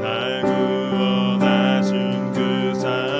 날 구원하신 그 사랑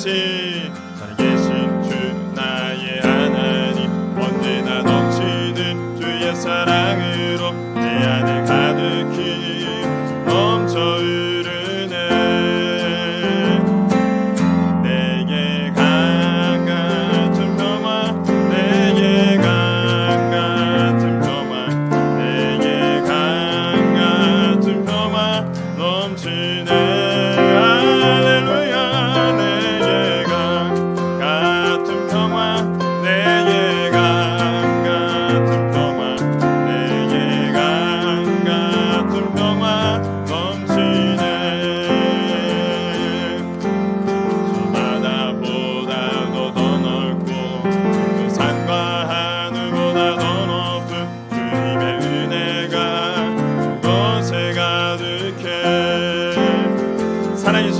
살아계신 주 나의 하나님, 언제나 넘치는 주의 사랑으로 내 안에 가득히 넘쳐 흐르네. 내게 강 같은 평화, 내게 강 같은 평화, 내게 강 같은 평화 넘치네. 살아계신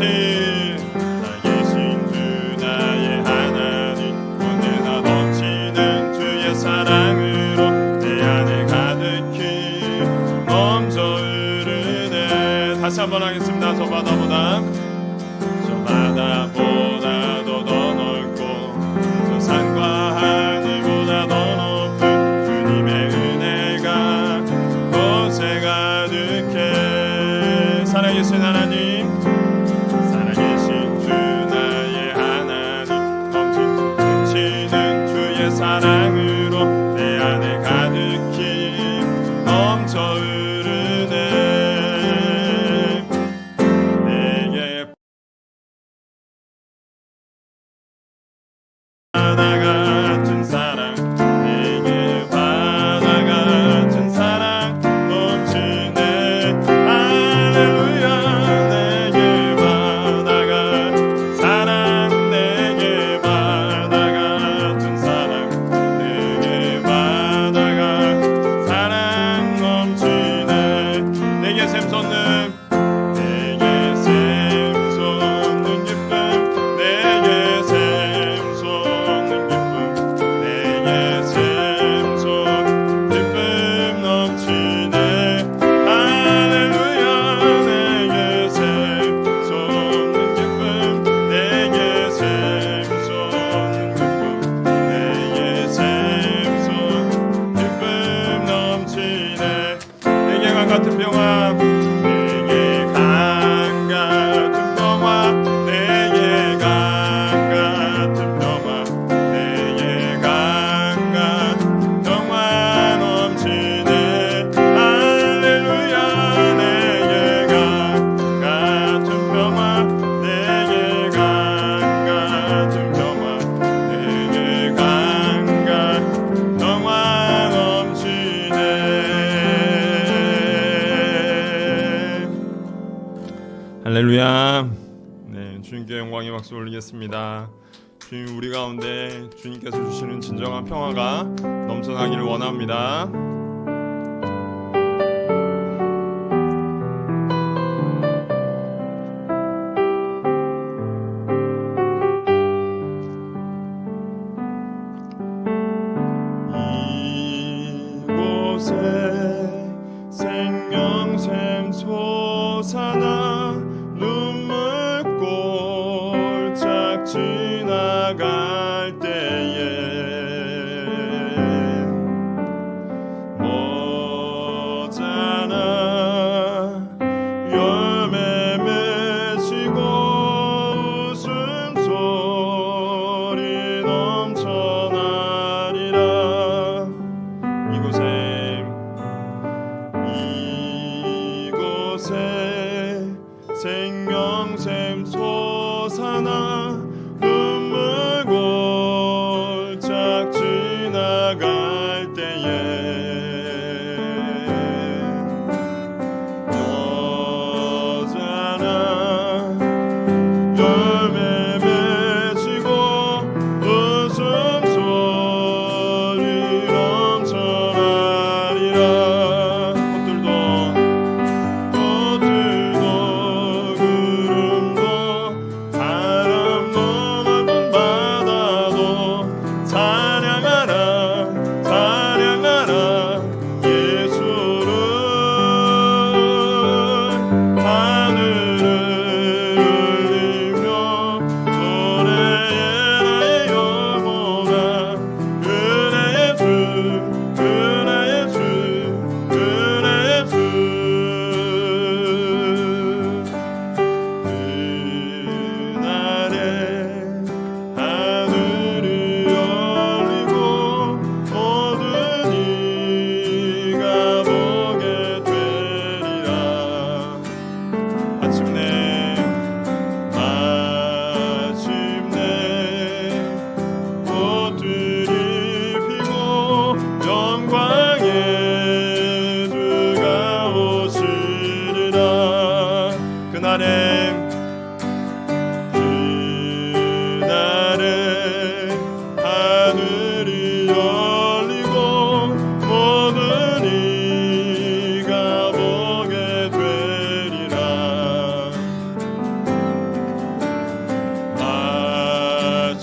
주 나의 하나님, 언제나 넘치는 주의 사랑으로 내 안에 가득히 넘쳐 흐르네. 다시 한번 하겠습니다. 저 바다보다도 더 넓고 저 산과 하늘보다 더 높은 주님의 은혜가 곳에 가득해. 살아계신 하나님, 사랑으로 내 안에 가득히 넘쳐 흐르네. 내게 바다 같은 사랑, 내게 바다 같은 사랑 넘치네. 할렐루야. 내게 바다가 사랑, 내게 바다 같은 사랑, 같은 평화, 내게 강 같은 평화, 내게 강 같은 평화, 내게 강 같은 평화 넘치네. 할렐루야. 내게 강 같은 평화, 내게 강 같은 평화, 내게 강 같은 평화 넘치네. 할렐루야. 네, 주님께 영광의 박수 올리겠습니다. 주님, 우리 가운데 주님께서 주시는 진정한 평화가 넘쳐나기를 원합니다. 이곳에 생명샘 솟아나 눈물 꼴짝 지나갈 때에 머잖아 열매 맺히고 웃음소리 넘쳐나리라. 이곳에 생명샘 솟아나 눈물 골짜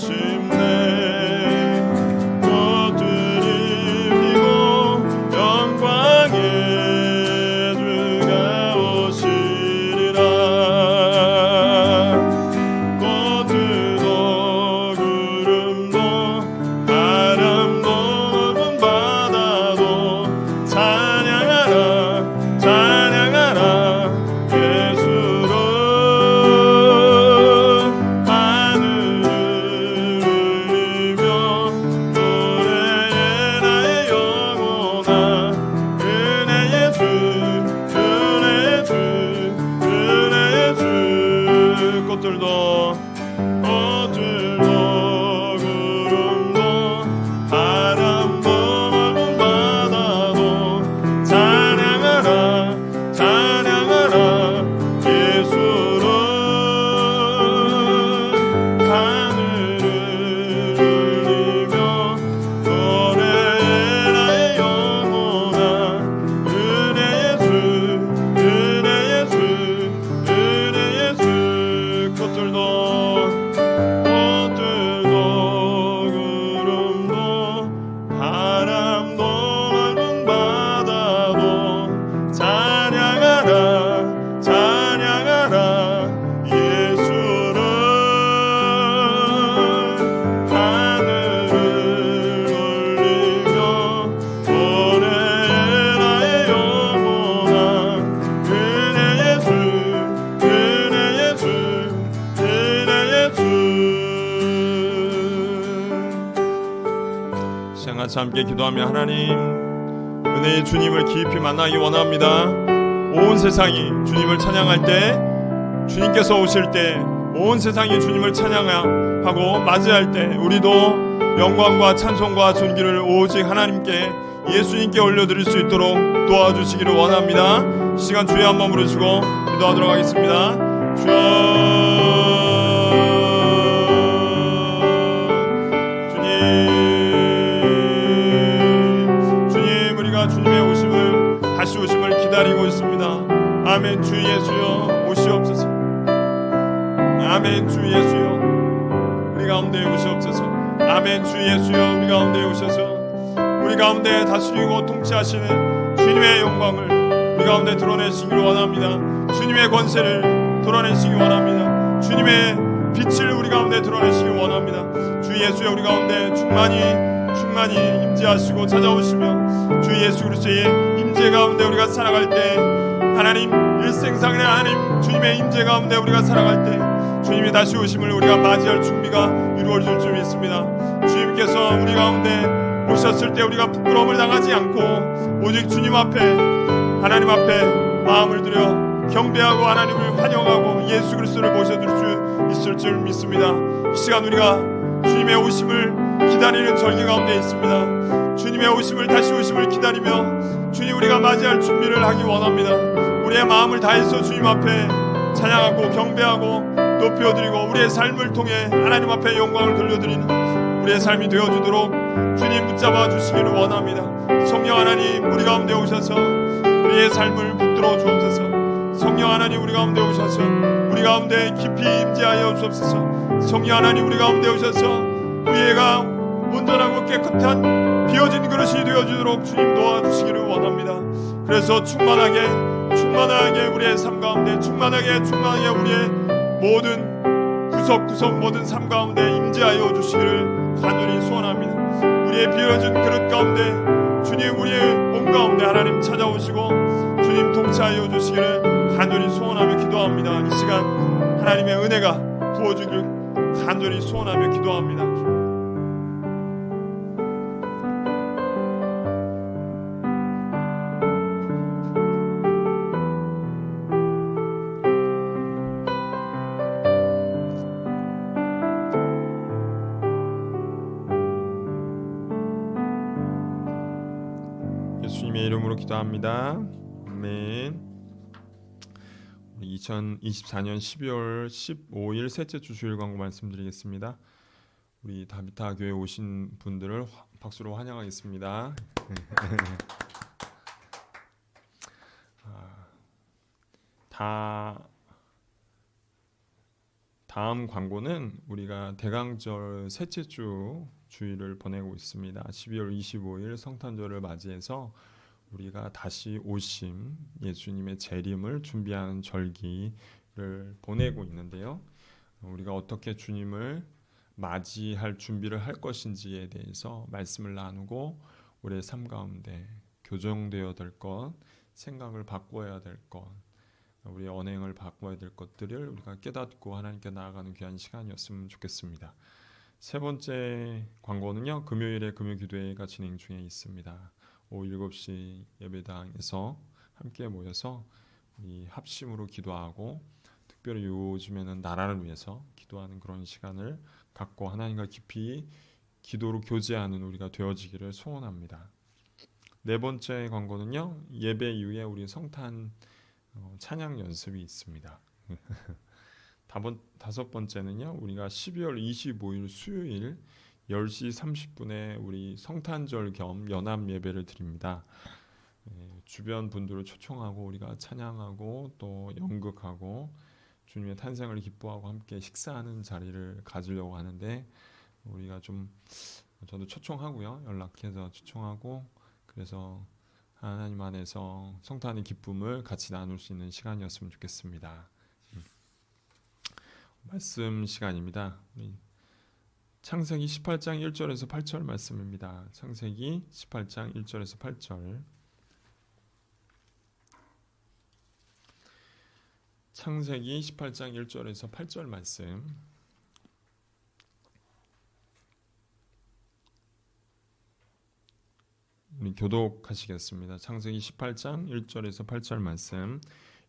마침내 꽃들이 피고 영광의 주가 오시리라. 꽃들도 구름도 바람도 넓은 바다도 찬양하라 찬양하라 예수를. 하늘을 울리며 노래해 나의 영혼아. 은혜의 주 은혜의 주 은혜의 주. 꽃들도 구름도 바람도 넓은 바다도 찬양하라 찬양하라 예수를. 하늘을 울리며 노래해 나의 영혼아. 은혜의 주 은혜의 주 은혜의 주. 꽃들도 구름도 바람도 넓은 바다도 찬양하라 찬양하라 예수를. 하늘을 울리며 노래해 나의 영혼아. 은혜의 주 은혜의 주 은혜의 주. 시간 같이 함께 기도하며 하나님 은혜의 주님을 깊이 만나기 원합니다. 온 세상이 주님을 찬양할 때, 주님께서 오실 때 온 세상이 주님을 찬양하고 맞이할 때 우리도 영광과 찬송과 존귀를 오직 하나님께 예수님께 올려드릴 수 있도록 도와주시기를 원합니다. 시간 주여 한번 부르시고 기도하도록 하겠습니다. 주여 주님 우리가 주님의 오심을 다시 오심을 기다리고 있습니다. 아멘. 주 예수여 오시옵소서. 아멘. 주 예수여 우리 가운데 오시옵소서. 아멘. 주 예수여 우리 가운데 오셔서 우리 가운데 다스리고 통치하시는 주님의 영광을 우리 가운데 드러내시기를 원합니다. 주님의 권세를 드러내시기 원합니다. 주님의 빛을 우리 가운데 드러내시기 원합니다. 주 예수여 우리 가운데 충만히 임재하시고 찾아오시며 주 예수 그리스도의 임재 가운데 우리가 살아갈 때 하나님 일생상의 하나님 주님의 임재 가운데 우리가 살아갈 때 주님이 다시 오심을 우리가 맞이할 준비가 이루어질 줄 믿습니다. 주님께서 우리 가운데 오셨을 때 우리가 부끄러움을 당하지 않고 오직 주님 앞에 하나님 앞에 마음을 들여 경배하고 하나님을 환영하고 예수 그리스도를 모셔둘 수 있을 줄 믿습니다. 이 시간 우리가 주님의 오심을 기다리는 절기 가운데 있습니다. 주님의 오심을 다시 오심을 기다리며 주님 우리가 맞이할 준비를 하기 원합니다. 우리의 마음을 다해서 주님 앞에 찬양하고 경배하고 높여드리고 우리의 삶을 통해 하나님 앞에 영광을 돌려드리는 우리의 삶이 되어주도록 주님 붙잡아 주시기를 원합니다. 성령 하나님 우리 가운데 오셔서 우리의 삶을 붙들어 주옵소서. 성령 하나님 우리 가운데 오셔서 우리 가운데 깊이 임재하여 주옵소서. 성령 하나님 우리 가운데 오셔서 우리가 온전하고 깨끗한 비어진 그릇이 되어주도록 주님 도와주시기를 원합니다. 그래서 충만하게 우리의 삶 가운데 충만하게 우리의 모든 구석구석 모든 삶 가운데 임재하여 주시기를 간절히 소원합니다. 우리의 비어진 그릇 가운데 주님 우리의 몸 가운데 하나님 찾아오시고 주님 통치하여 주시기를 간절히 소원하며 기도합니다. 이 시간 하나님의 은혜가 부어주기를 간절히 소원하며 기도합니다. 예수님의 이름으로 기도합니다. 아멘. 2024년 12월 15일 셋째 주 주일 광고 말씀드리겠습니다. 우리 다비타 교회 오신 분들을 박수로 환영하겠습니다. 다음 광고는 우리가 대강절 셋째 주 주일을 보내고 있습니다. 12월 25일 성탄절을 맞이해서 우리가 다시 오심 예수님의 재림을 준비하는 절기를 보내고 있는데요. 우리가 어떻게 주님을 맞이할 준비를 할 것인지에 대해서 말씀을 나누고 우리의 삶 가운데 교정되어야 될 것, 생각을 바꿔야 될 것, 우리의 언행을 바꿔야 될 것들을 우리가 깨닫고 하나님께 나아가는 귀한 시간이었으면 좋겠습니다. 세 번째 광고는요, 금요일에 금요기도회가 진행 중에 있습니다. 오후 7시 예배당에서 함께 모여서 우리 합심으로 기도하고, 특별히 요즘에는 나라를 위해서 기도하는 그런 시간을 갖고 하나님과 깊이 기도로 교제하는 우리가 되어지기를 소원합니다. 네 번째 광고는요, 예배 이후에 우리 성탄 찬양 연습이 있습니다. 다섯 번째는요, 우리가 12월 25일 수요일 10시 30분에 우리 성탄절 겸 연합 예배를 드립니다. 주변 분들을 초청하고 우리가 찬양하고 또 연극하고 주님의 탄생을 기뻐하고 함께 식사하는 자리를 가지려고 하는데, 우리가 좀 저도 초청하고요, 연락해서 초청하고, 그래서 하나님 안에서 성탄의 기쁨을 같이 나눌 수 있는 시간이었으면 좋겠습니다. 말씀 시간입니다. 창세기 18장 1절에서 8절 말씀입니다. 창세기 18장 1절에서 8절. 창세기 18장 1절에서 8절 말씀. 우리 교독하시겠습니다. 창세기 18장 1절에서 8절 말씀.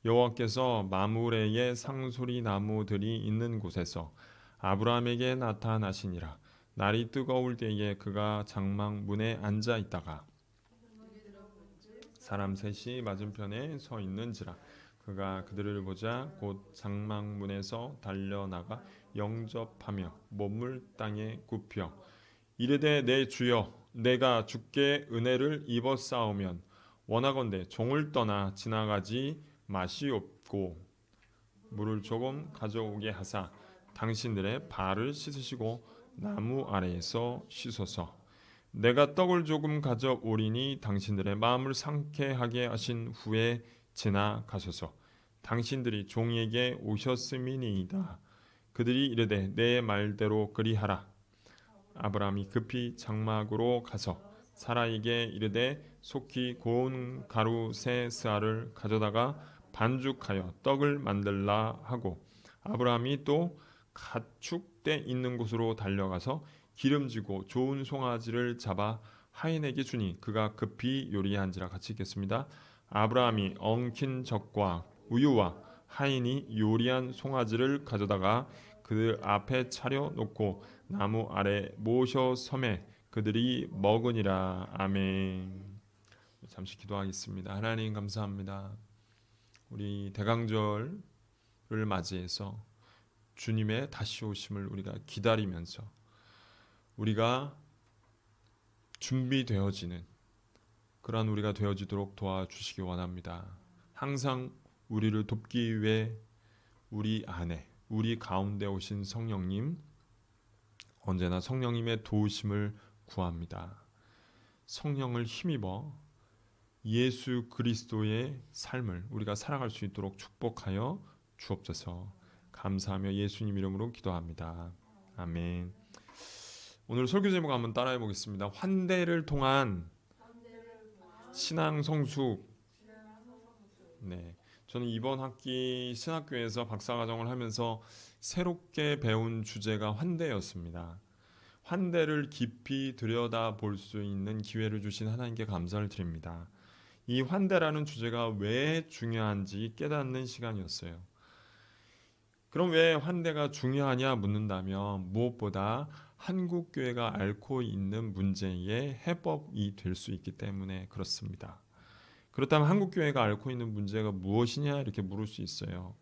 여호와께서 마므레의 상소리 나무들이 있는 곳에서 아브라함에게 나타나시니라. 날이 뜨거울 때에 그가 장막 문에 앉아 있다가 사람 셋이 맞은편에 서 있는지라. 그가 그들을 보자 곧 장막 문에서 달려나가 영접하며 몸을 땅에 굽혀 이르되 내 주여, 내가 주께 은혜를 입었사오면 원하건대 종을 떠나 지나가지 마시옵고 물을 조금 가져오게 하사 당신들의 발을 씻으시고 나무 아래에서 씻소서. 내가 떡을 조금 가져오리니 당신들의 마음을 상쾌하게 하신 후에 지나가소서. 당신들이 종에게 오셨음이니이다. 그들이 이르되 내 말대로 그리하라. 아브라함이 급히 장막으로 가서 사라에게 이르되 속히 고운 가루 세 스아를 가져다가 반죽하여 떡을 만들라 하고, 아브라함이 또 가축대 있는 곳으로 달려가서 기름지고 좋은 송아지를 잡아 하인에게 주니 그가 급히 요리한지라. 같이 읽겠습니다. 아브라함이 엉킨 젖과 우유와 하인이 요리한 송아지를 가져다가 그들 앞에 차려 놓고 나무 아래 모셔 섬에 그들이 먹으니라. 아멘. 잠시 기도하겠습니다. 하나님 감사합니다. 우리 대강절을 맞이해서 주님의 다시 오심을 우리가 기다리면서 우리가 준비되어지는 그러한 우리가 되어지도록 도와주시기 원합니다. 항상 우리를 돕기 위해 우리 안에, 우리 가운데 오신 성령님, 언제나 성령님의 도우심을 구합니다. 성령을 힘입어 예수 그리스도의 삶을 우리가 살아갈 수 있도록 축복하여 주옵소서. 감사하며 예수님 이름으로 기도합니다. 아멘. 오늘 설교 제목 한번 따라해 보겠습니다. 환대를 통한 신앙 성숙. 네, 저는 이번 학기 신학교에서 박사과정을 하면서 새롭게 배운 주제가 환대였습니다. 환대를 깊이 들여다 볼 수 있는 기회를 주신 하나님께 감사를 드립니다. 이 환대라는 주제가 왜 중요한지 깨닫는 시간이었어요. 그럼 왜 환대가 중요하냐 묻는다면, 무엇보다 한국교회가 앓고 있는 문제의 해법이 될 수 있기 때문에 그렇습니다. 그렇다면 한국교회가 앓고 있는 문제가 무엇이냐 이렇게 물을 수 있어요.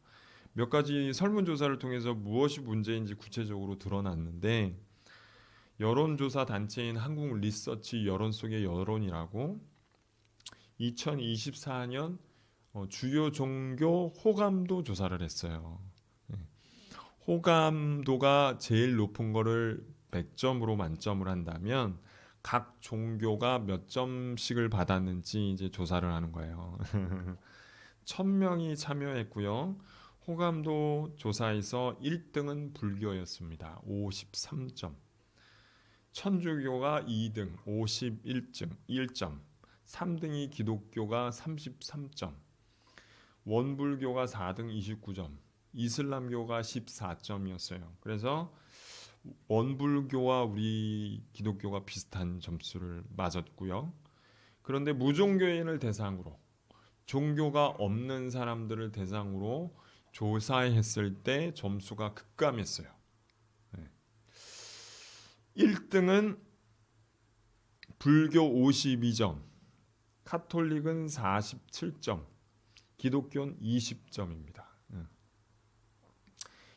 몇 가지 설문조사를 통해서 무엇이 문제인지 구체적으로 드러났는데, 여론조사 단체인 한국 리서치 여론 속의 여론이라고 2024년 주요 종교 호감도 조사를 했어요. 호감도가 제일 높은 거를 100점으로 만점을 한다면 각 종교가 몇 점씩을 받았는지 이제 조사를 하는 거예요. 1000명이 참여했고요. 호감도 조사에서 1등은 불교였습니다. 53점. 천주교가 2등, 51점, 1점. 3등이 기독교가 33점. 원불교가 4등, 29점. 이슬람교가 14점이었어요. 그래서 원불교와 우리 기독교가 비슷한 점수를 맞았고요. 그런데 무종교인을 대상으로 종교가 없는 사람들을 대상으로 조사했을 때 점수가 급감했어요. 1등은 불교 52점, 카톨릭은 47점, 기독교는 20점입니다.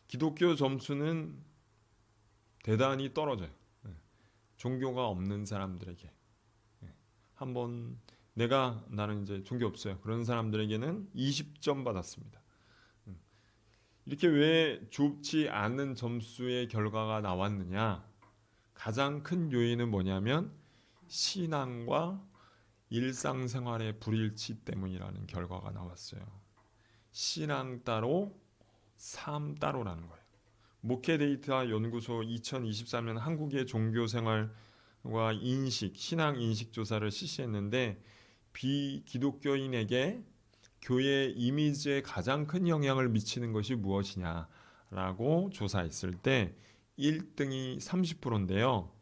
기독교 점수는 대단히 떨어져요. 종교가 없는 사람들에게. 한번 나는 이제 종교 없어요. 그런 사람들에게는 20점 받았습니다. 이렇게 왜 좁지 않은 점수의 결과가 나왔느냐? 가장 큰 요인은 뭐냐면 신앙과 일상생활의 불일치 때문이라는 결과가 나왔어요. 신앙 따로, 삶 따로라는 거예요. 목회 데이터 연구소 2023년 한국의 종교생활과 인식, 신앙 인식 조사를 실시했는데 비기독교인에게 교회 이미지에 가장 큰 영향을 미치는 것이 무엇이냐라고 조사했을 때 1등이 30%인데요.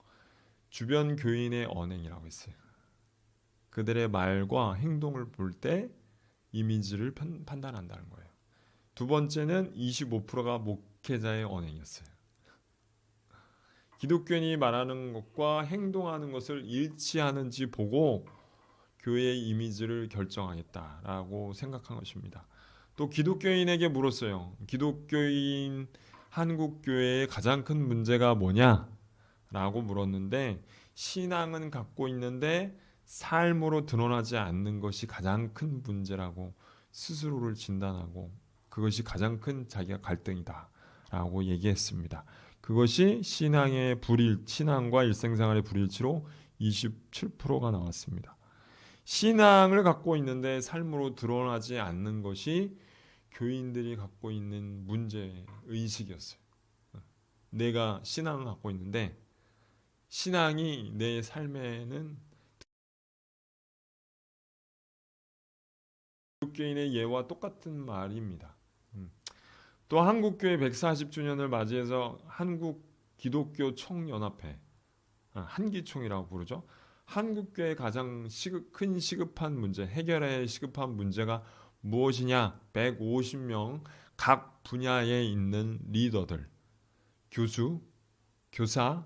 주변 교인의 언행이라고 했어요. 그들의 말과 행동을 볼 때 이미지를 판단한다는 거예요. 두 번째는 25%가 목회자의 언행이었어요. 기독교인이 말하는 것과 행동하는 것을 일치하는지 보고 교회의 이미지를 결정하겠다라고 생각한 것입니다. 또 기독교인에게 물었어요. 기독교인 한국교회의 가장 큰 문제가 뭐냐라고 물었는데 신앙은 갖고 있는데 삶으로 드러나지 않는 것이 가장 큰 문제라고 스스로를 진단하고 그것이 가장 큰 자기가 갈등이다라고 얘기했습니다. 그것이 신앙과 일생생활의 불일치로 27%가 나왔습니다. 신앙을 갖고 있는데 삶으로 드러나지 않는 것이 교인들이 갖고 있는 문제 의식이었어요. 내가 신앙을 갖고 있는데 신앙이 내 삶에는 기독교인의 예와 똑같은 말입니다. 또 한국교회 140주년을 맞이해서 한국 기독교 총연합회 한기총이라고 부르죠. 한국교회 가장 큰 시급한 문제, 해결해야 시급한 문제가 무엇이냐? 150명 각 분야에 있는 리더들, 교수, 교사,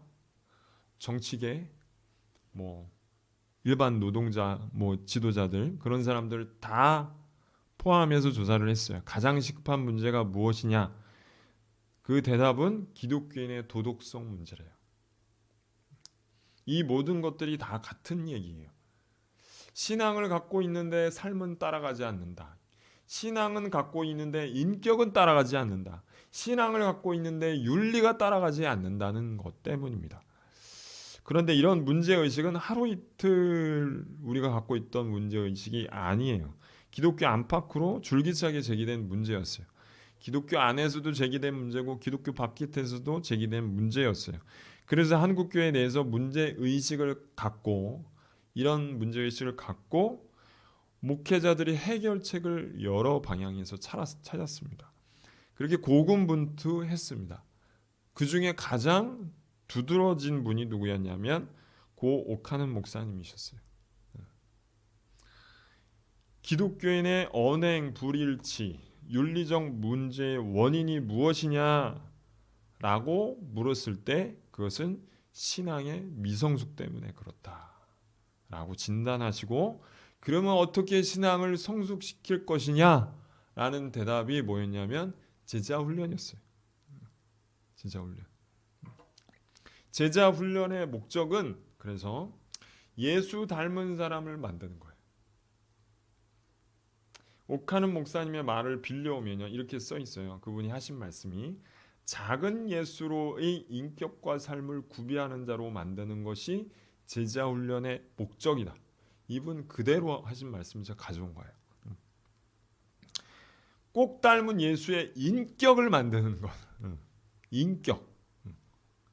정치계, 일반 노동자, 지도자들 그런 사람들 다 포함해서 조사를 했어요. 가장 시급한 문제가 무엇이냐? 그 대답은 기독교인의 도덕성 문제래요. 이 모든 것들이 다 같은 얘기예요. 신앙을 갖고 있는데 삶은 따라가지 않는다. 신앙은 갖고 있는데 인격은 따라가지 않는다. 신앙을 갖고 있는데 윤리가 따라가지 않는다는 것 때문입니다. 그런데 이런 문제의식은 하루 이틀 우리가 갖고 있던 문제의식이 아니에요. 기독교 안팎으로 줄기차게 제기된 문제였어요. 기독교 안에서도 제기된 문제고 기독교 밖에서도 제기된 문제였어요. 그래서 한국교회 내에서 문제의식을 갖고 이런 문제의식을 갖고 목회자들이 해결책을 여러 방향에서 찾았습니다. 그렇게 고군분투했습니다. 그 중에 가장 두드러진 분이 누구였냐면 고 옥하는 목사님이셨어요. 기독교인의 언행 불일치, 윤리적 문제의 원인이 무엇이냐라고 물었을 때 그것은 신앙의 미성숙 때문에 그렇다라고 진단하시고 그러면 어떻게 신앙을 성숙시킬 것이냐라는 대답이 뭐였냐면 제자 훈련이었어요. 제자 훈련. 제자 훈련의 목적은 그래서 예수 닮은 사람을 만드는 거예요. 옥하는 목사님의 말을 빌려오면요 이렇게 써 있어요. 그분이 하신 말씀이 작은 예수로의 인격과 삶을 구비하는 자로 만드는 것이 제자 훈련의 목적이다. 이분 그대로 하신 말씀을 제가 가져온 거예요. 꼭 닮은 예수의 인격을 만드는 것.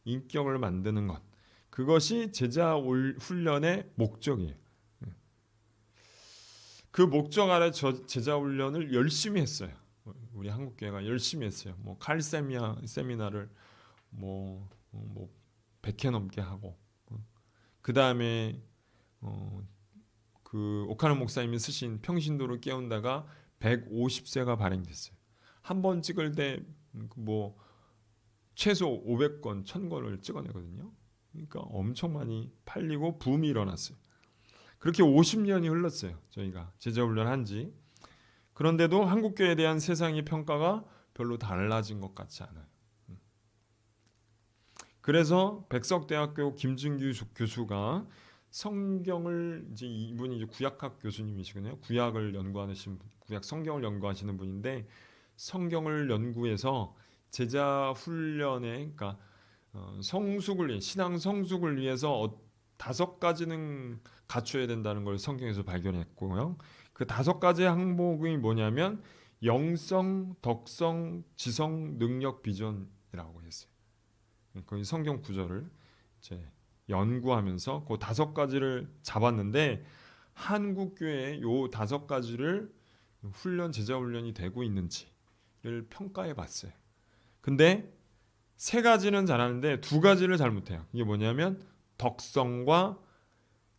인격을 만드는 것. 그것이 제자 훈련의 목적이에요. 그 목적 아래 제자 훈련을 열심히 했어요. 우리 한국교회가 열심히 했어요. 뭐 세미나를 뭐 100회 넘게 하고, 그 다음에 그 오카노 목사님이 쓰신 평신도를 깨운다가 150세가 발행됐어요. 한 번 찍을 때 뭐 최소 500권, 1000권을 찍어내거든요. 그러니까 엄청 많이 팔리고 붐이 일어났어요. 그렇게 50년이 흘렀어요. 저희가 제자훈련한 지. 그런데도 한국교회에 대한 세상의 평가가 별로 달라진 것 같지 않아요. 그래서 백석대학교 김진규 교수가 성경을 이분이 이제 구약학 교수님이시거든요. 구약 성경을 연구하시는 분인데, 성경을 연구해서 제자 훈련에, 그러니까 신앙 성숙을 위해서 5가지는 갖춰야 된다는 걸 성경에서 발견했고요. 그 5가지 항목이 뭐냐면 영성, 덕성, 지성, 능력, 비전이라고 했어요. 그 성경 구절을 이제 연구하면서 그 5가지를 잡았는데, 한국 교회에 요 5가지를 제자 훈련이 되고 있는지를 평가해 봤어요. 근데 3가지는 잘하는데 2가지를 잘못해요. 이게 뭐냐면 덕성과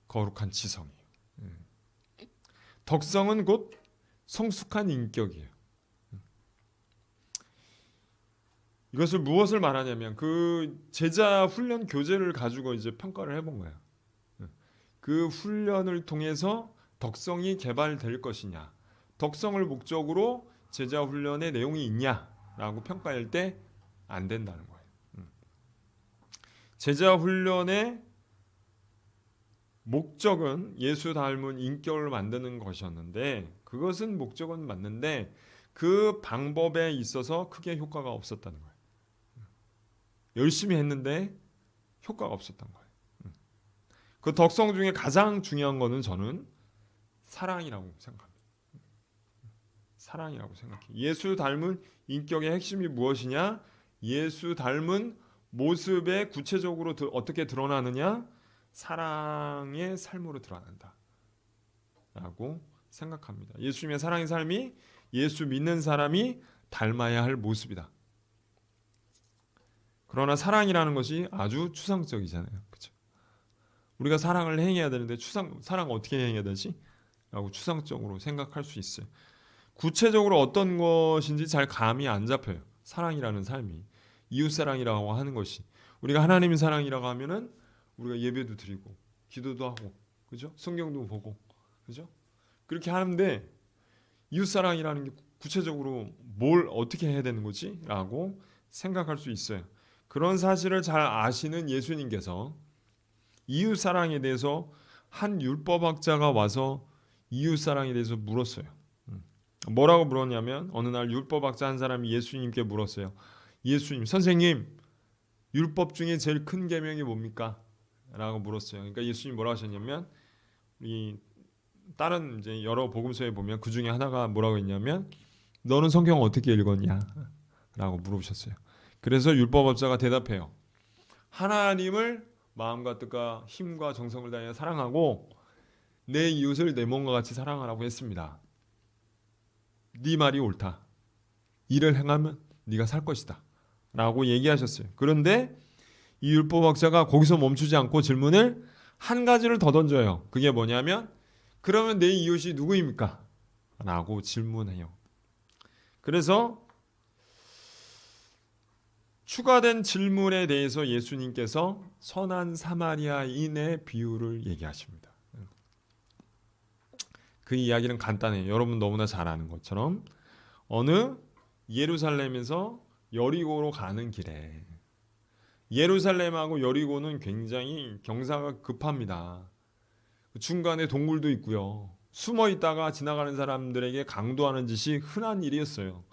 거룩한 지성이에요. 덕성은 곧 성숙한 인격이에요. 이것을 무엇을 말하냐면 그 제자 훈련 교재를 가지고 이제 평가를 해본 거예요. 그 훈련을 통해서 덕성이 개발될 것이냐, 덕성을 목적으로 제자 훈련의 내용이 있냐라고 평가할 때 안 된다는 거예요. 제자 훈련의 목적은 예수 닮은 인격을 만드는 것이었는데, 그것은 목적은 맞는데 그 방법에 있어서 크게 효과가 없었다는 거예요. 열심히 했는데 효과가 없었던 거예요. 그 덕성 중에 가장 중요한 거는 저는 사랑이라고 생각합니다. 사랑이라고 생각해요. 예수 닮은 인격의 핵심이 무엇이냐? 예수 닮은 모습에 구체적으로 어떻게 드러나느냐? 사랑의 삶으로 드러난다 라고 생각합니다. 예수님의 사랑의 삶이 예수 믿는 사람이 닮아야 할 모습이다. 그러나 사랑이라는 것이 아주 추상적이잖아요. 그렇죠? 우리가 사랑을 행해야 되는데 사랑 어떻게 행해야 되지? 라고 추상적으로 생각할 수 있어요. 구체적으로 어떤 것인지 잘 감이 안 잡혀요. 사랑이라는 삶이. 이웃사랑이라고 하는 것이. 우리가 하나님의 사랑이라고 하면은 우리가 예배도 드리고 기도도 하고, 그죠? 성경도 보고, 그죠? 그렇게 하는데 이웃사랑이라는 게 구체적으로 뭘 어떻게 해야 되는 거지? 라고 생각할 수 있어요. 그런 사실을 잘 아시는 예수님께서 이웃사랑에 대해서 한 율법학자가 와서 이웃사랑에 대해서 물었어요. 뭐라고 물었냐면, 어느 날 율법학자 한 사람이 예수님께 물었어요. 예수님, 선생님, 율법 중에 제일 큰 계명이 뭡니까? 라고 물었어요. 그러니까 예수님이 뭐라고 하셨냐면, 이 다른 이제 여러 복음서에 보면 그 중에 하나가 뭐라고 했냐면, 너는 성경 어떻게 읽었냐? 라고 물어보셨어요. 그래서 율법학자가 대답해요. 하나님을 마음과 뜻과 힘과 정성을 다해 사랑하고 내 이웃을 내 몸과 같이 사랑하라고 했습니다. 네 말이 옳다. 이를 행하면 네가 살 것이다. 라고 얘기하셨어요. 그런데 이 율법학자가 거기서 멈추지 않고 질문을 한 가지를 더 던져요. 그게 뭐냐면, 그러면 내 이웃이 누구입니까? 라고 질문해요. 그래서 추가된 질문에 대해서 예수님께서 선한 사마리아인의 비유를 얘기하십니다. 그 이야기는 간단해요. 여러분 너무나 잘 아는 것처럼 어느 예루살렘에서 여리고로 가는 길에, 예루살렘하고 여리고는 굉장히 경사가 급합니다. 중간에 동굴도 있고요. 숨어 있다가 지나가는 사람들에게 강도하는 짓이 흔한 일이었어요.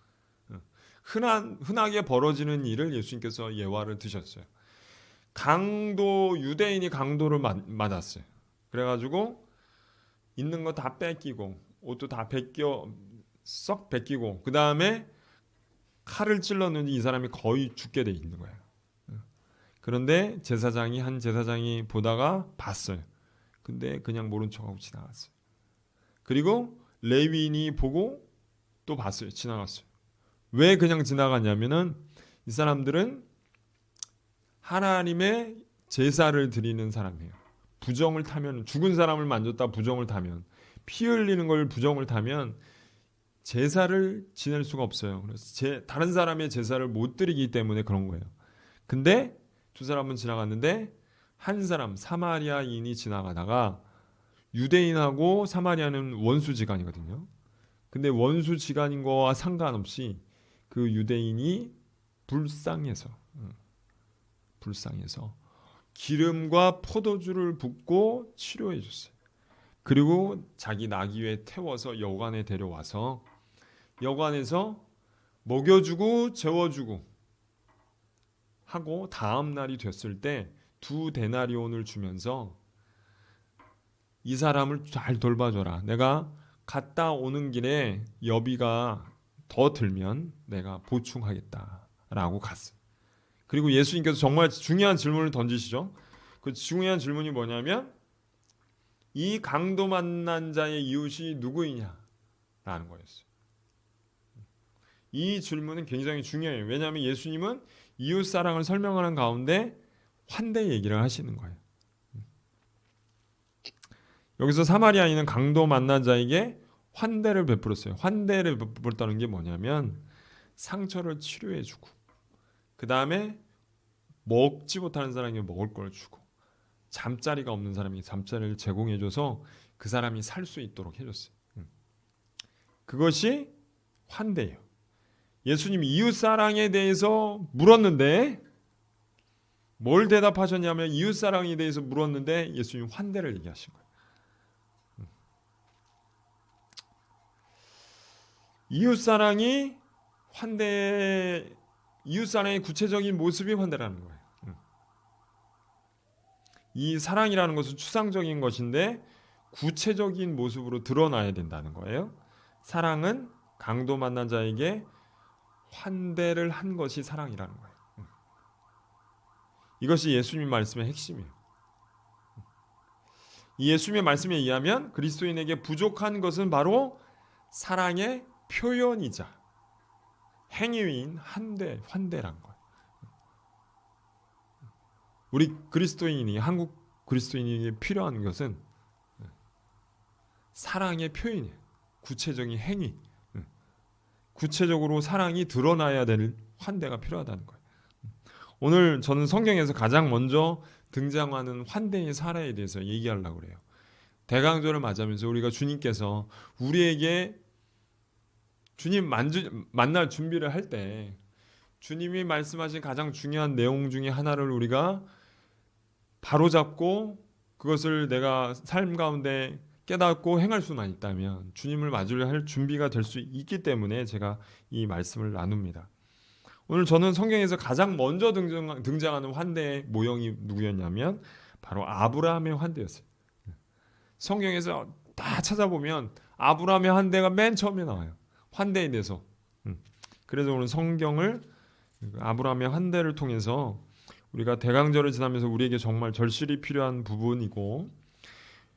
흔하게 벌어지는 일을 예수님께서 예화를 드셨어요. 유대인이 강도를 맞았어요. 그래가지고 있는 거 다 뺏기고 옷도 다 썩 벗기고 그 다음에 칼을 찔렀는데 이 사람이 거의 죽게 돼 있는 거예요. 그런데 한 제사장이 보다가 봤어요. 근데 그냥 모른 척하고 지나갔어요. 그리고 레위인이 보고 또 봤어요. 지나갔어요. 왜 그냥 지나갔냐면은 이 사람들은 하나님의 제사를 드리는 사람이에요. 부정을 타면, 죽은 사람을 만졌다 부정을 타면, 피 흘리는 걸 부정을 타면 제사를 지낼 수가 없어요. 그래서 다른 사람의 제사를 못 드리기 때문에 그런 거예요. 근데 두 사람은 지나갔는데 한 사람 사마리아인이 지나가다가, 유대인하고 사마리아는 원수지간이거든요. 근데 원수지간인 거와 상관없이 그 유대인이 불쌍해서 기름과 포도주를 붓고 치료해 줬어요. 그리고 자기 나귀 위에 태워서 여관에 데려와서 여관에서 먹여주고 재워주고 하고, 다음 날이 됐을 때 2데나리온을 주면서 이 사람을 잘 돌봐줘라. 내가 갔다 오는 길에 여비가 더 들면 내가 보충하겠다라고 갔어요. 그리고 예수님께서 정말 중요한 질문을 던지시죠. 그 중요한 질문이 뭐냐면, 이 강도 만난 자의 이웃이 누구이냐라는 거였어요. 이 질문은 굉장히 중요해요. 왜냐하면 예수님은 이웃 사랑을 설명하는 가운데 환대 얘기를 하시는 거예요. 여기서 사마리아인은 강도 만난 자에게 환대를 베풀었어요. 환대를 베풀었다는 게 뭐냐면 상처를 치료해주고, 그 다음에 먹지 못하는 사람에게 먹을 걸 주고, 잠자리가 없는 사람에게 잠자리를 제공해줘서 그 사람이 살 수 있도록 해줬어요. 그것이 환대예요. 예수님이 이웃사랑에 대해서 물었는데 뭘 대답하셨냐면, 이웃사랑에 대해서 물었는데 예수님 환대를 얘기하신 거예요. 이웃사랑의 구체적인 모습이 환대라는 거예요. 이 사랑이라는 것은 추상적인 것인데 구체적인 모습으로 드러나야 된다는 거예요. 사랑은 강도 만난 자에게 환대를 한 것이 사랑이라는 거예요. 이것이 예수님 말씀의 핵심이에요. 이 예수님의 말씀에 의하면 그리스도인에게 부족한 것은 바로 사랑의 표현이자 행위인 환대란 거예요. 우리 그리스도인이, 한국 그리스도인에게 필요한 것은 사랑의 표현이에요. 구체적인 행위, 구체적으로 사랑이 드러나야 될 환대가 필요하다는 거예요. 오늘 저는 성경에서 가장 먼저 등장하는 환대의 사례에 대해서 얘기하려고 그래요. 대강조를 맞으면서 우리가 주님께서 우리에게 주님 만날 준비를 할 때 주님이 말씀하신 가장 중요한 내용 중에 하나를 우리가 바로잡고 그것을 내가 삶 가운데 깨닫고 행할 수만 있다면 주님을 맞으려 할 준비가 될 수 있기 때문에 제가 이 말씀을 나눕니다. 오늘 저는 성경에서 가장 먼저 등장하는 환대의 모형이 누구였냐면 바로 아브라함의 환대였어요. 성경에서 다 찾아보면 아브라함의 환대가 맨 처음에 나와요. 환대에 대해서. 그래서 오늘 성경을 아브라함의 환대를 통해서 우리가 대강절을 지나면서 우리에게 정말 절실히 필요한 부분이고,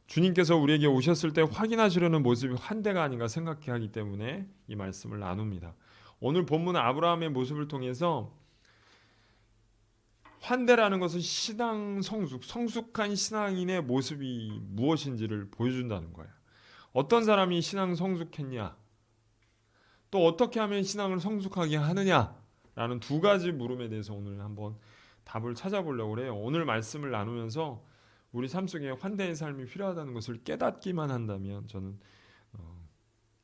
주님께서 우리에게 오셨을 때 확인하시려는 모습이 환대가 아닌가 생각해 하기 때문에 이 말씀을 나눕니다. 오늘 본문은 아브라함의 모습을 통해서 환대라는 것은 성숙한 신앙인의 모습이 무엇인지를 보여준다는 거예요. 어떤 사람이 신앙 성숙했냐, 또 어떻게 하면 신앙을 성숙하게 하느냐라는 두 가지 물음에 대해서 오늘 한번 답을 찾아보려고 해요. 오늘 말씀을 나누면서 우리 삶 속에 환대의 삶이 필요하다는 것을 깨닫기만 한다면 저는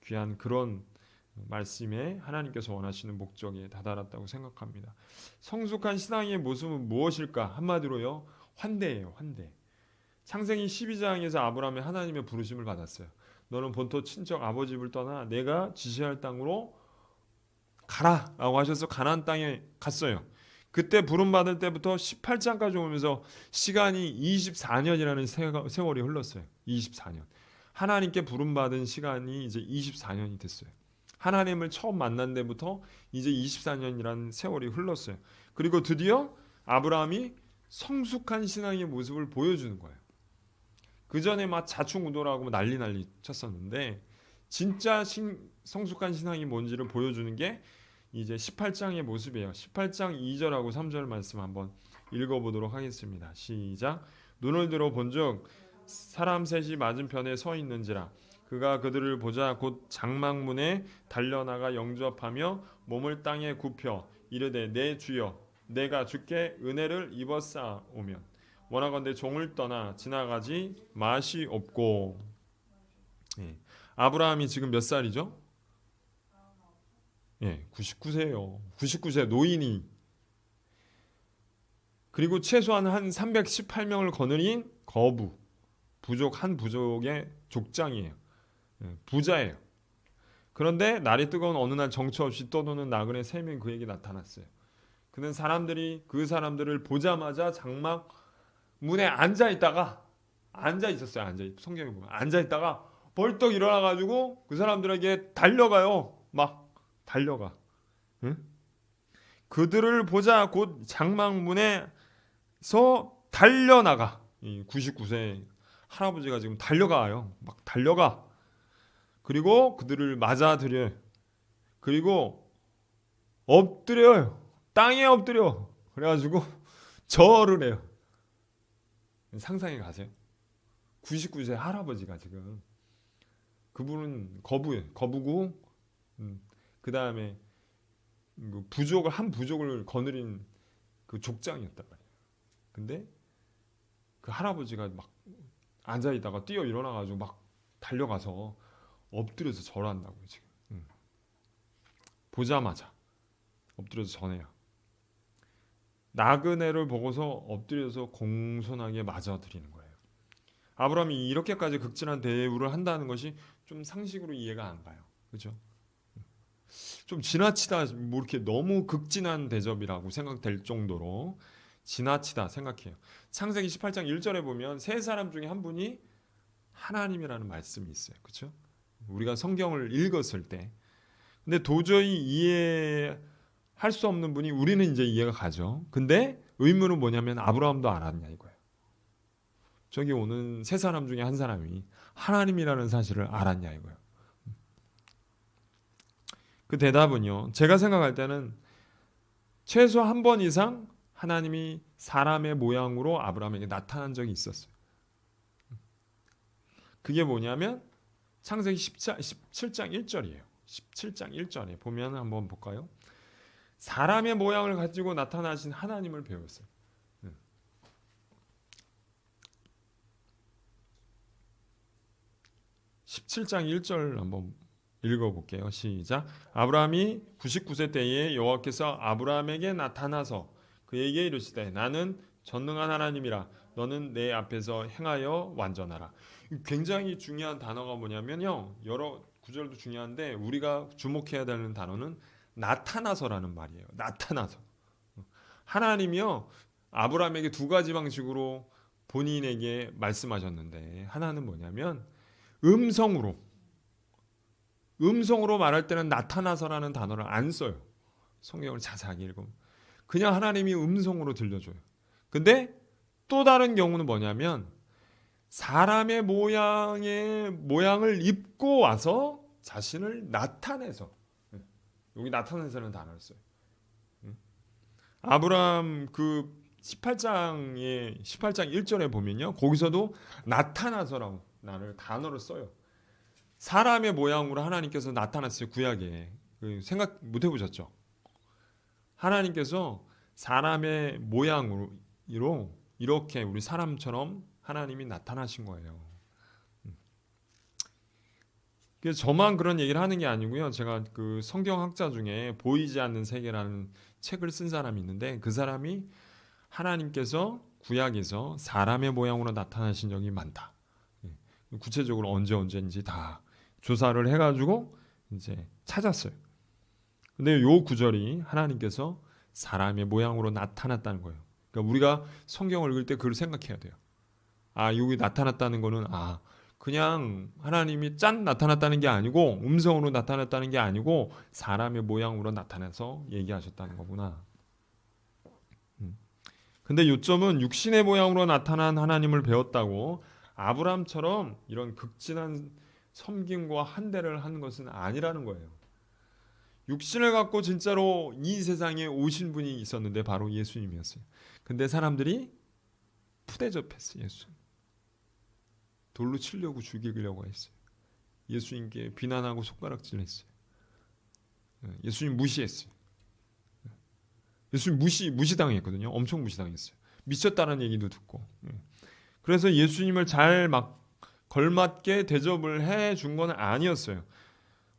귀한 그런 말씀에 하나님께서 원하시는 목적에 다다랐다고 생각합니다. 성숙한 신앙의 모습은 무엇일까? 한마디로요, 환대예요. 환대. 창세기 12장에서 아브라함이 하나님의 부르심을 받았어요. 너는 본토 친척 아버지 집을 떠나 내가 지시할 땅으로 가라라고 하셔서 가나안 땅에 갔어요. 그때 부름 받을 때부터 18장까지 오면서 시간이 24년이라는 세월이 흘렀어요. 24년. 하나님께 부름 받은 시간이 이제 24년이 됐어요. 하나님을 처음 만난 데부터 이제 24년이라는 세월이 흘렀어요. 그리고 드디어 아브라함이 성숙한 신앙의 모습을 보여주는 거예요. 그 전에 막 자충우돌하고 난리 쳤었는데 진짜 성숙한 신앙이 뭔지를 보여주는 게 이제 18장의 모습이에요. 18장 2절하고 3절 말씀 한번 읽어보도록 하겠습니다. 시작. 눈을 들어 본즉 사람 셋이 맞은편에 서 있는지라 그가 그들을 보자 곧 장막문에 달려나가 영접하며 몸을 땅에 굽혀 이르되 내 주여 내가 주께 은혜를 입었사오면 원하건대 종을 떠나 지나가지 마시옵고. 예. 아브라함이 지금 몇 살이죠? 예, 99세예요. 99세 노인이. 그리고 최소한 한 318명을 거느린 부족 한 부족의 족장이에요. 예, 부자예요. 그런데 날이 뜨거운 어느 날 정처 없이 떠도는 나그네 3명이 그에게 나타났어요. 그는 그 사람들을 보자마자 장막 문에 앉아 있었어요. 성경에 보면 앉아 있다가 벌떡 일어나 가지고 그 사람들에게 달려가요. 막 달려가. 응? 그들을 보자 곧 장막문에서 달려나가. 이 99세 할아버지가 지금 달려가요. 막 달려가. 그리고 그들을 맞아들여요. 그리고 엎드려요. 땅에 엎드려. 그래가지고 절을 해요. 상상해 가세요. 99세 할아버지가 지금 그분은 거부고 그 다음에 한 부족을 거느린 그 족장이었단 말이에요. 근데 그 할아버지가 막 앉아 있다가 뛰어 일어나가지고 막 달려가서 엎드려서 절한다고요 지금. 보자마자 엎드려서 전해요. 나그네를 보고서 엎드려서 공손하게 맞아드리는 거예요. 아브라함이 이렇게까지 극진한 대우를 한다는 것이 좀 상식으로 이해가 안 가요. 그렇죠? 좀 지나치다, 뭐 이렇게 너무 극진한 대접이라고 생각될 정도로 지나치다 생각해요. 창세기 18장 1절에 보면 세 사람 중에 한 분이 하나님이라는 말씀이 있어요. 그렇죠? 우리가 성경을 읽었을 때. 근데 도저히 이해할 수 없는 분이 우리는 이제 이해가 가죠. 근데 의문은 뭐냐면 아브라함도 알았냐 이거예요. 저기 오는 세 사람 중에 한 사람이 하나님이라는 사실을 알았냐 이거예요. 그 대답은요. 제가 생각할 때는 최소 한 번 이상 하나님이 사람의 모양으로 아브라함에게 나타난 적이 있었어요. 그게 뭐냐면 창세기 17장 1절이에요. 17장 1절에 보면 한번 볼까요? 사람의 모양을 가지고 나타나신 하나님을 배웠어요. 17장 1절 한번 읽어볼게요. 시작. 아브라함이 99세 때에 여호와께서 아브라함에게 나타나서 그에게 이르시되 나는 전능한 하나님이라 너는 내 앞에서 행하여 완전하라. 굉장히 중요한 단어가 뭐냐면요. 여러 구절도 중요한데 우리가 주목해야 되는 단어는 나타나서라는 말이에요. 나타나서. 하나님이요. 아브라함에게 두 가지 방식으로 본인에게 말씀하셨는데 하나는 뭐냐면 음성으로 말할 때는 나타나서라는 단어를 안 써요. 성경을 자세하게 읽으면 그냥 하나님이 음성으로 들려줘요. 근데 또 다른 경우는 뭐냐면 사람의 모양을 입고 와서 자신을 나타내서, 여기 나타내서는 단어를 써요. 아브라함 그 18장 1절에 보면요. 거기서도 나타나서라고 단어를 써요. 사람의 모양으로 하나님께서 나타났어요. 구약에. 생각 못 해보셨죠? 하나님께서 사람의 모양으로 이렇게 우리 사람처럼 하나님이 나타나신 거예요. 그래서 저만 그런 얘기를 하는 게 아니고요. 제가 그 성경학자 중에 보이지 않는 세계라는 책을 쓴 사람이 있는데 그 사람이 하나님께서 구약에서 사람의 모양으로 나타나신 적이 많다. 구체적으로 언제인지 다 조사를 해가지고 이제 찾았어요. 근데 요 구절이 하나님께서 사람의 모양으로 나타났다는 거예요. 그러니까 우리가 성경을 읽을 때 그걸 생각해야 돼요. 아, 여기 나타났다는 거는 그냥 하나님이 짠 나타났다는 게 아니고 음성으로 나타났다는 게 아니고 사람의 모양으로 나타나서 얘기하셨다는 거구나. 근데 요점은 육신의 모양으로 나타난 하나님을 배웠다고 아브라함처럼 이런 극진한 섬김과 한대를 하는 것은 아니라는 거예요. 육신을 갖고 진짜로 이 세상에 오신 분이 있었는데 바로 예수님이었어요. 근데 사람들이 푸대접했어요. 예수. 돌로 치려고 죽이려고 했어요. 예수님께 비난하고 손가락질했어요. 예수님 무시했어요. 예수님 무시당했거든요. 엄청 무시당했어요. 미쳤다는 얘기도 듣고. 그래서 예수님을 잘 막 걸맞게 대접을 해준 건 아니었어요.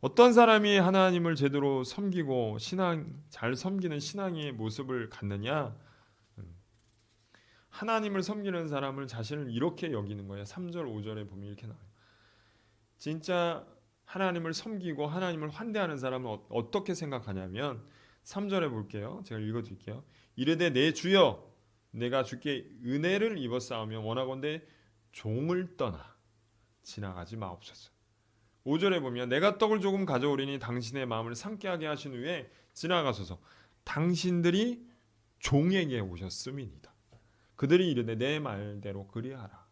어떤 사람이 하나님을 제대로 섬기고 잘 섬기는 신앙의 모습을 갖느냐? 하나님을 섬기는 사람을 자신을 이렇게 여기는 거예요. 3절 5절에 보면 이렇게 나와요. 진짜 하나님을 섬기고 하나님을 환대하는 사람은 어떻게 생각하냐면 3절에 볼게요. 제가 읽어드릴게요. 이르되 내 주여 내가 주께 은혜를 입었사오며 원하건대 종을 떠나 지나가지 마옵소서. 5절에 보면 내가 떡을 조금 가져오리니 당신의 마음을 상쾌하게 하신 후에 지나가소서. 당신들이 종에게 오셨음이니이다. 그들이 이르되 내 말대로 그리하라.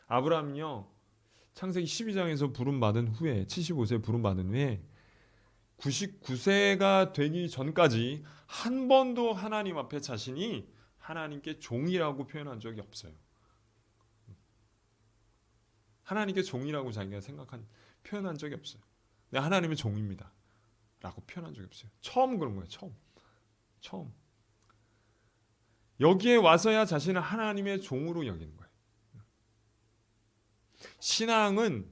아브라함은요 창세기 12장에서 부름받은 후에 75세 부름받은 후에 99세가 되기 전까지 한 번도 하나님 앞에 자신이 하나님께 종이라고 표현한 적이 없어요. 하나님께 종이라고 자기가 표현한 적이 없어요. 내가 하나님의 종입니다 라고 표현한 적이 없어요. 처음 그런 거예요. 처음. 여기에 와서야 자신을 하나님의 종으로 여기는 거예요. 신앙은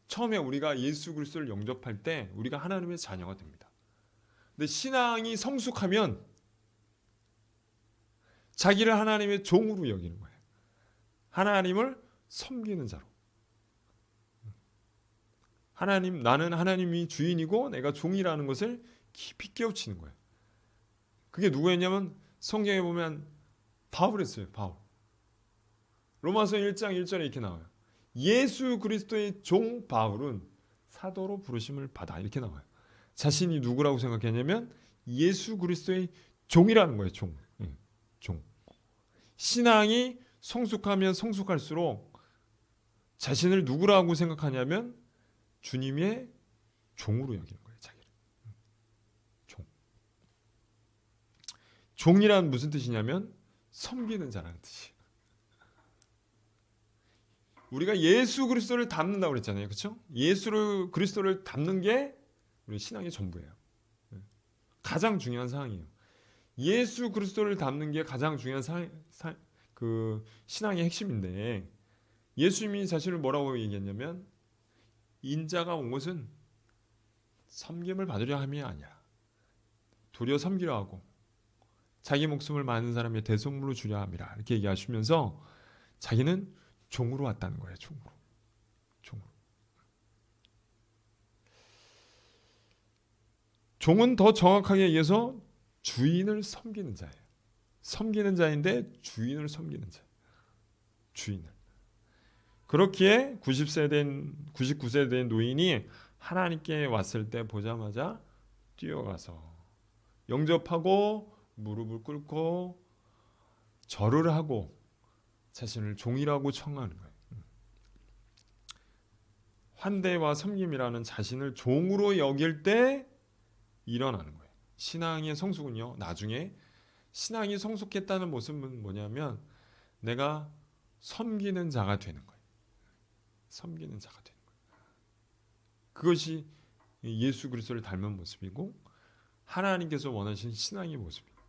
처음에 우리가 예수 그리스도를 영접할 때 우리가 하나님의 자녀가 됩니다. 근데 신앙이 성숙하면 자기를 하나님의 종으로 여기는 거예요. 하나님을 섬기는 자로. 나는 하나님이 주인이고 내가 종이라는 것을 깊이 깨우치는 거예요. 그게 누구였냐면 성경에 보면 바울이었어요. 바울. 로마서 1장 1절에 이렇게 나와요. 예수 그리스도의 종 바울은 사도로 부르심을 받아 이렇게 나와요. 자신이 누구라고 생각했냐면 예수 그리스도의 종이라는 거예요. 종. 신앙이 성숙하면 성숙할수록 자신을 누구라고 생각하냐면 주님의 종으로 여기는 거예요. 자기를. 종이란 무슨 뜻이냐면 섬기는 자라는 뜻이에요. 우리가 예수 그리스도를 닮는다고 그랬잖아요. 그렇죠? 예수 그리스도를 닮는 게 우리 신앙의 전부예요. 가장 중요한 사항이에요. 예수 그리스도를 닮는 게 가장 중요한 신앙의 핵심인데 예수님이 자신을 뭐라고 얘기했냐면 인자가 온 것은 섬김을 받으려 함이 아니라 도리어 섬기려 하고 자기 목숨을 많은 사람의 대속물로 주려 함이라 이렇게 얘기하시면서 자기는 종으로 왔다는 거예요. 종으로. 종은 더 정확하게 얘기해서 주인을 섬기는 자예요. 섬기는 자인데 주인을 섬기는 자. 주인을. 그렇기에 99세 된 노인이 하나님께 왔을 때 보자마자 뛰어가서 영접하고 무릎을 꿇고 절을 하고 자신을 종이라고 청하는 거예요. 환대와 섬김이라는 자신을 종으로 여길 때 일어나는 거예요. 신앙의 성숙은요. 나중에 신앙이 성숙했다는 모습은 뭐냐면 내가 섬기는 자가 되는 거예요. 섬기는 자가 되는 거예요. 그것이 예수 그리스도를 닮은 모습이고 하나님께서 원하신 신앙의 모습이에요.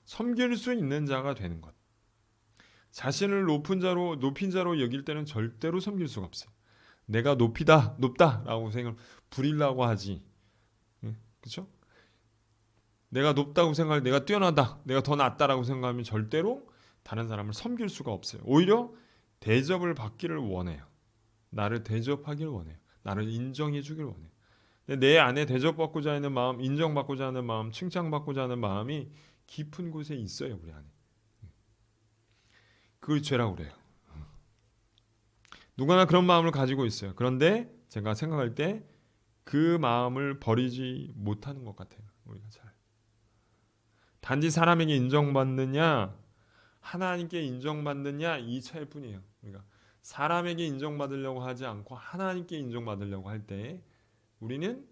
섬길 수 있는 자가 되는 것. 자신을 높인 자로 여길 때는 절대로 섬길 수가 없어요. 내가 높다라고 부리려고 하지. 그렇죠? 내가 높다고 생각할 내가 뛰어나다, 내가 더 낫다라고 생각하면 절대로 다른 사람을 섬길 수가 없어요. 오히려 대접을 받기를 원해요. 나를 대접하기를 원해요. 나를 인정해 주기를 원해요. 내 안에 대접받고자 하는 마음, 인정받고자 하는 마음, 칭찬받고자 하는 마음이 깊은 곳에 있어요. 우리 안에. 그걸 죄라고 그래요. 누구나 그런 마음을 가지고 있어요. 그런데 제가 생각할 때 그 마음을 버리지 못하는 것 같아요. 우리가 잘. 단지 사람에게 인정받느냐, 하나님께 인정받느냐 이 차일 뿐이에요. 우리가 사람에게 인정받으려고 하지 않고 하나님께 인정받으려고 할 때 우리는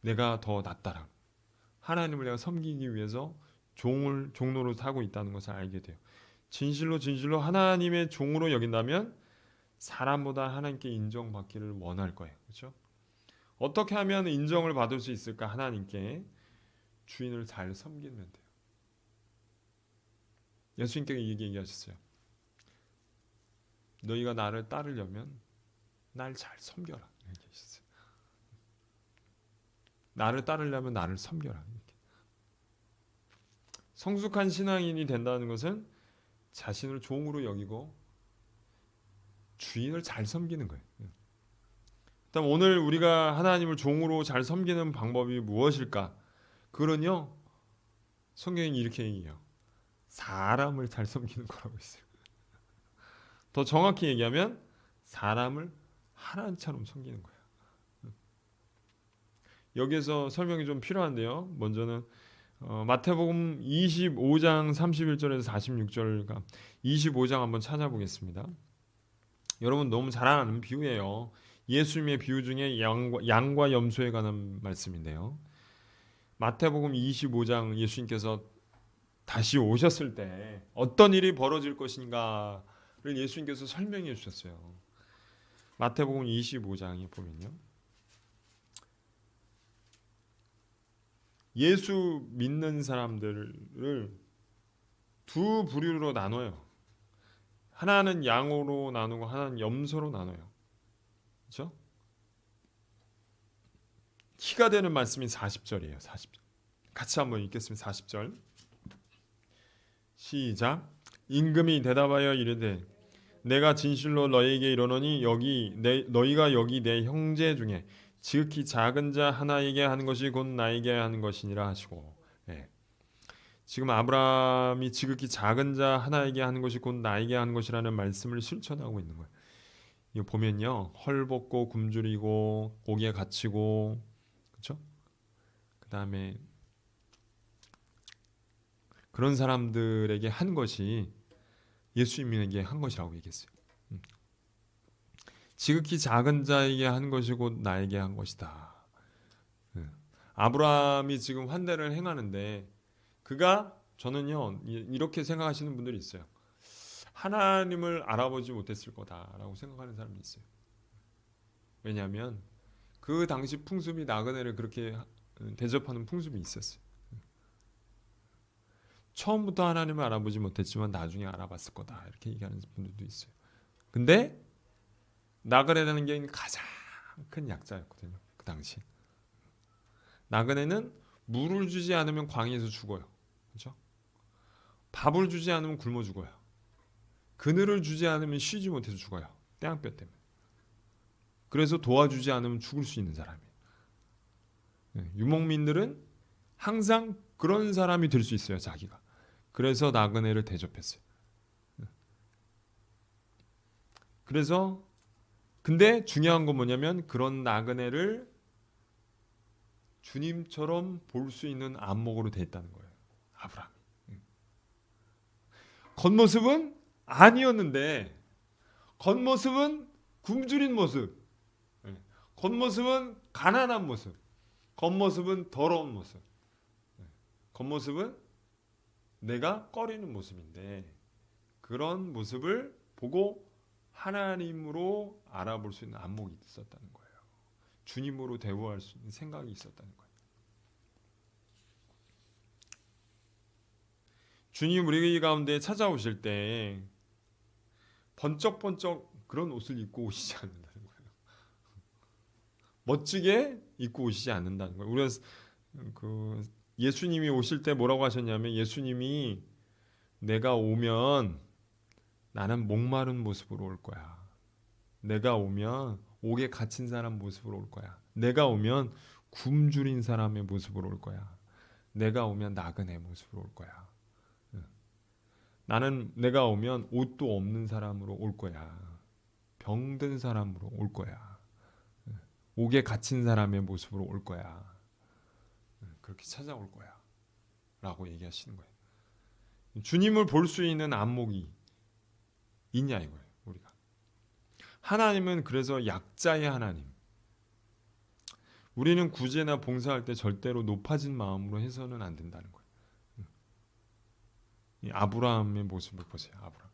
내가 더 낫다라. 하나님을 내가 섬기기 위해서 종로로 타고 있다는 것을 알게 돼요. 진실로 하나님의 종으로 여긴다면 사람보다 하나님께 인정받기를 원할 거예요. 그렇죠? 어떻게 하면 인정을 받을 수 있을까? 하나님께 주인을 잘 섬기면 돼요. 예수님께서 얘기하셨어요. 너희가 나를 따르려면 날 잘 섬겨라. 얘기하셨어요. 나를 따르려면 나를 섬겨라. 이렇게. 성숙한 신앙인이 된다는 것은 자신을 종으로 여기고 주인을 잘 섬기는 거예요. 일단 오늘 우리가 하나님을 종으로 잘 섬기는 방법이 무엇일까? 그건요. 성경이 이렇게 얘기해요. 사람을 잘 섬기는 거라고 있어요. 더 정확히 얘기하면 사람을 하나님처럼 섬기는 거예요. 여기에서 설명이 좀 필요한데요. 먼저는 마태복음 25장 31절에서 46절 25장 한번 찾아보겠습니다. 여러분 너무 잘 아는 비유예요. 예수님의 비유 중에 양과 염소에 관한 말씀인데요. 마태복음 25장 예수님께서 다시 오셨을 때 어떤 일이 벌어질 것인가를 예수님께서 설명해 주셨어요. 마태복음 25장에 보면요. 예수 믿는 사람들을 두 부류로 나눠요. 하나는 양으로 나누고 하나는 염소로 나눠요. 그렇죠? 키가 되는 말씀이 40절이에요. 40절. 같이 한번 읽겠습니다. 40절. 시작. 임금이 대답하여 이르되 내가 진실로 너희에게 이르노니 너희가 여기 내 형제 중에 지극히 작은 자 하나에게 하는 것이 곧 나에게 하는 것이니라 하시고. 네. 지금 아브라함이 지극히 작은 자 하나에게 하는 것이 곧 나에게 하는 것이라는 말씀을 실천하고 있는 거예요. 이거 보면요. 헐벗고 굶주리고 고기에 갇히고 그렇죠? 그다음에 그런 사람들에게 한 것이 예수님에게 한 것이라고 얘기했어요. 지극히 작은 자에게 한 것이 곧 나에게 한 것이다. 아브라함이 지금 환대를 행하는데 그가 저는요 이렇게 생각하시는 분들이 있어요. 하나님을 알아보지 못했을 거다라고 생각하는 사람이 있어요. 왜냐하면 그 당시 풍습이 나그네를 그렇게 대접하는 풍습이 있었어요. 처음부터 하나님을 알아보지 못했지만 나중에 알아봤을 거다 이렇게 얘기하는 분들도 있어요. 근데 나그네라는 게 가장 큰 약자였거든요. 그 당시 나그네는 물을 주지 않으면 광야에서 죽어요. 그렇죠? 밥을 주지 않으면 굶어 죽어요. 그늘을 주지 않으면 쉬지 못해서 죽어요. 태양볕 때문에. 그래서 도와주지 않으면 죽을 수 있는 사람이에요. 유목민들은 항상 그런 사람이 될 수 있어요. 자기가. 그래서 나그네를 대접했어요. 그래서 근데 중요한 건 뭐냐면 그런 나그네를 주님처럼 볼 수 있는 안목으로 돼 있다는 거예요. 아브라함이. 겉모습은 아니었는데 겉모습은 굶주린 모습. 겉모습은 가난한 모습. 겉모습은 더러운 모습. 겉모습은 내가 꺼리는 모습인데 그런 모습을 보고 하나님으로 알아볼 수 있는 안목이 있었다는 거예요. 주님으로 대우할 수 있는 생각이 있었다는 거예요. 주님 우리 가운데 찾아오실 때 번쩍번쩍 그런 옷을 입고 오시지 않는다는 거예요. 멋지게 입고 오시지 않는다는 거예요. 우리가 예수님이 오실 때 뭐라고 하셨냐면 예수님이 내가 오면 나는 목마른 모습으로 올 거야. 내가 오면 옥에 갇힌 사람 모습으로 올 거야. 내가 오면 굶주린 사람의 모습으로 올 거야. 내가 오면 나그네 모습으로 올 거야. 나는 내가 오면 옷도 없는 사람으로 올 거야. 병든 사람으로 올 거야. 옥에 갇힌 사람의 모습으로 올 거야. 그렇게 찾아올 거야. 라고 얘기하시는 거예요. 주님을 볼 수 있는 안목이 있냐 이거예요. 우리가. 하나님은 그래서 약자의 하나님. 우리는 구제나 봉사할 때 절대로 높아진 마음으로 해서는 안 된다는 거예요. 이 아브라함의 모습을 보세요. 아브라함.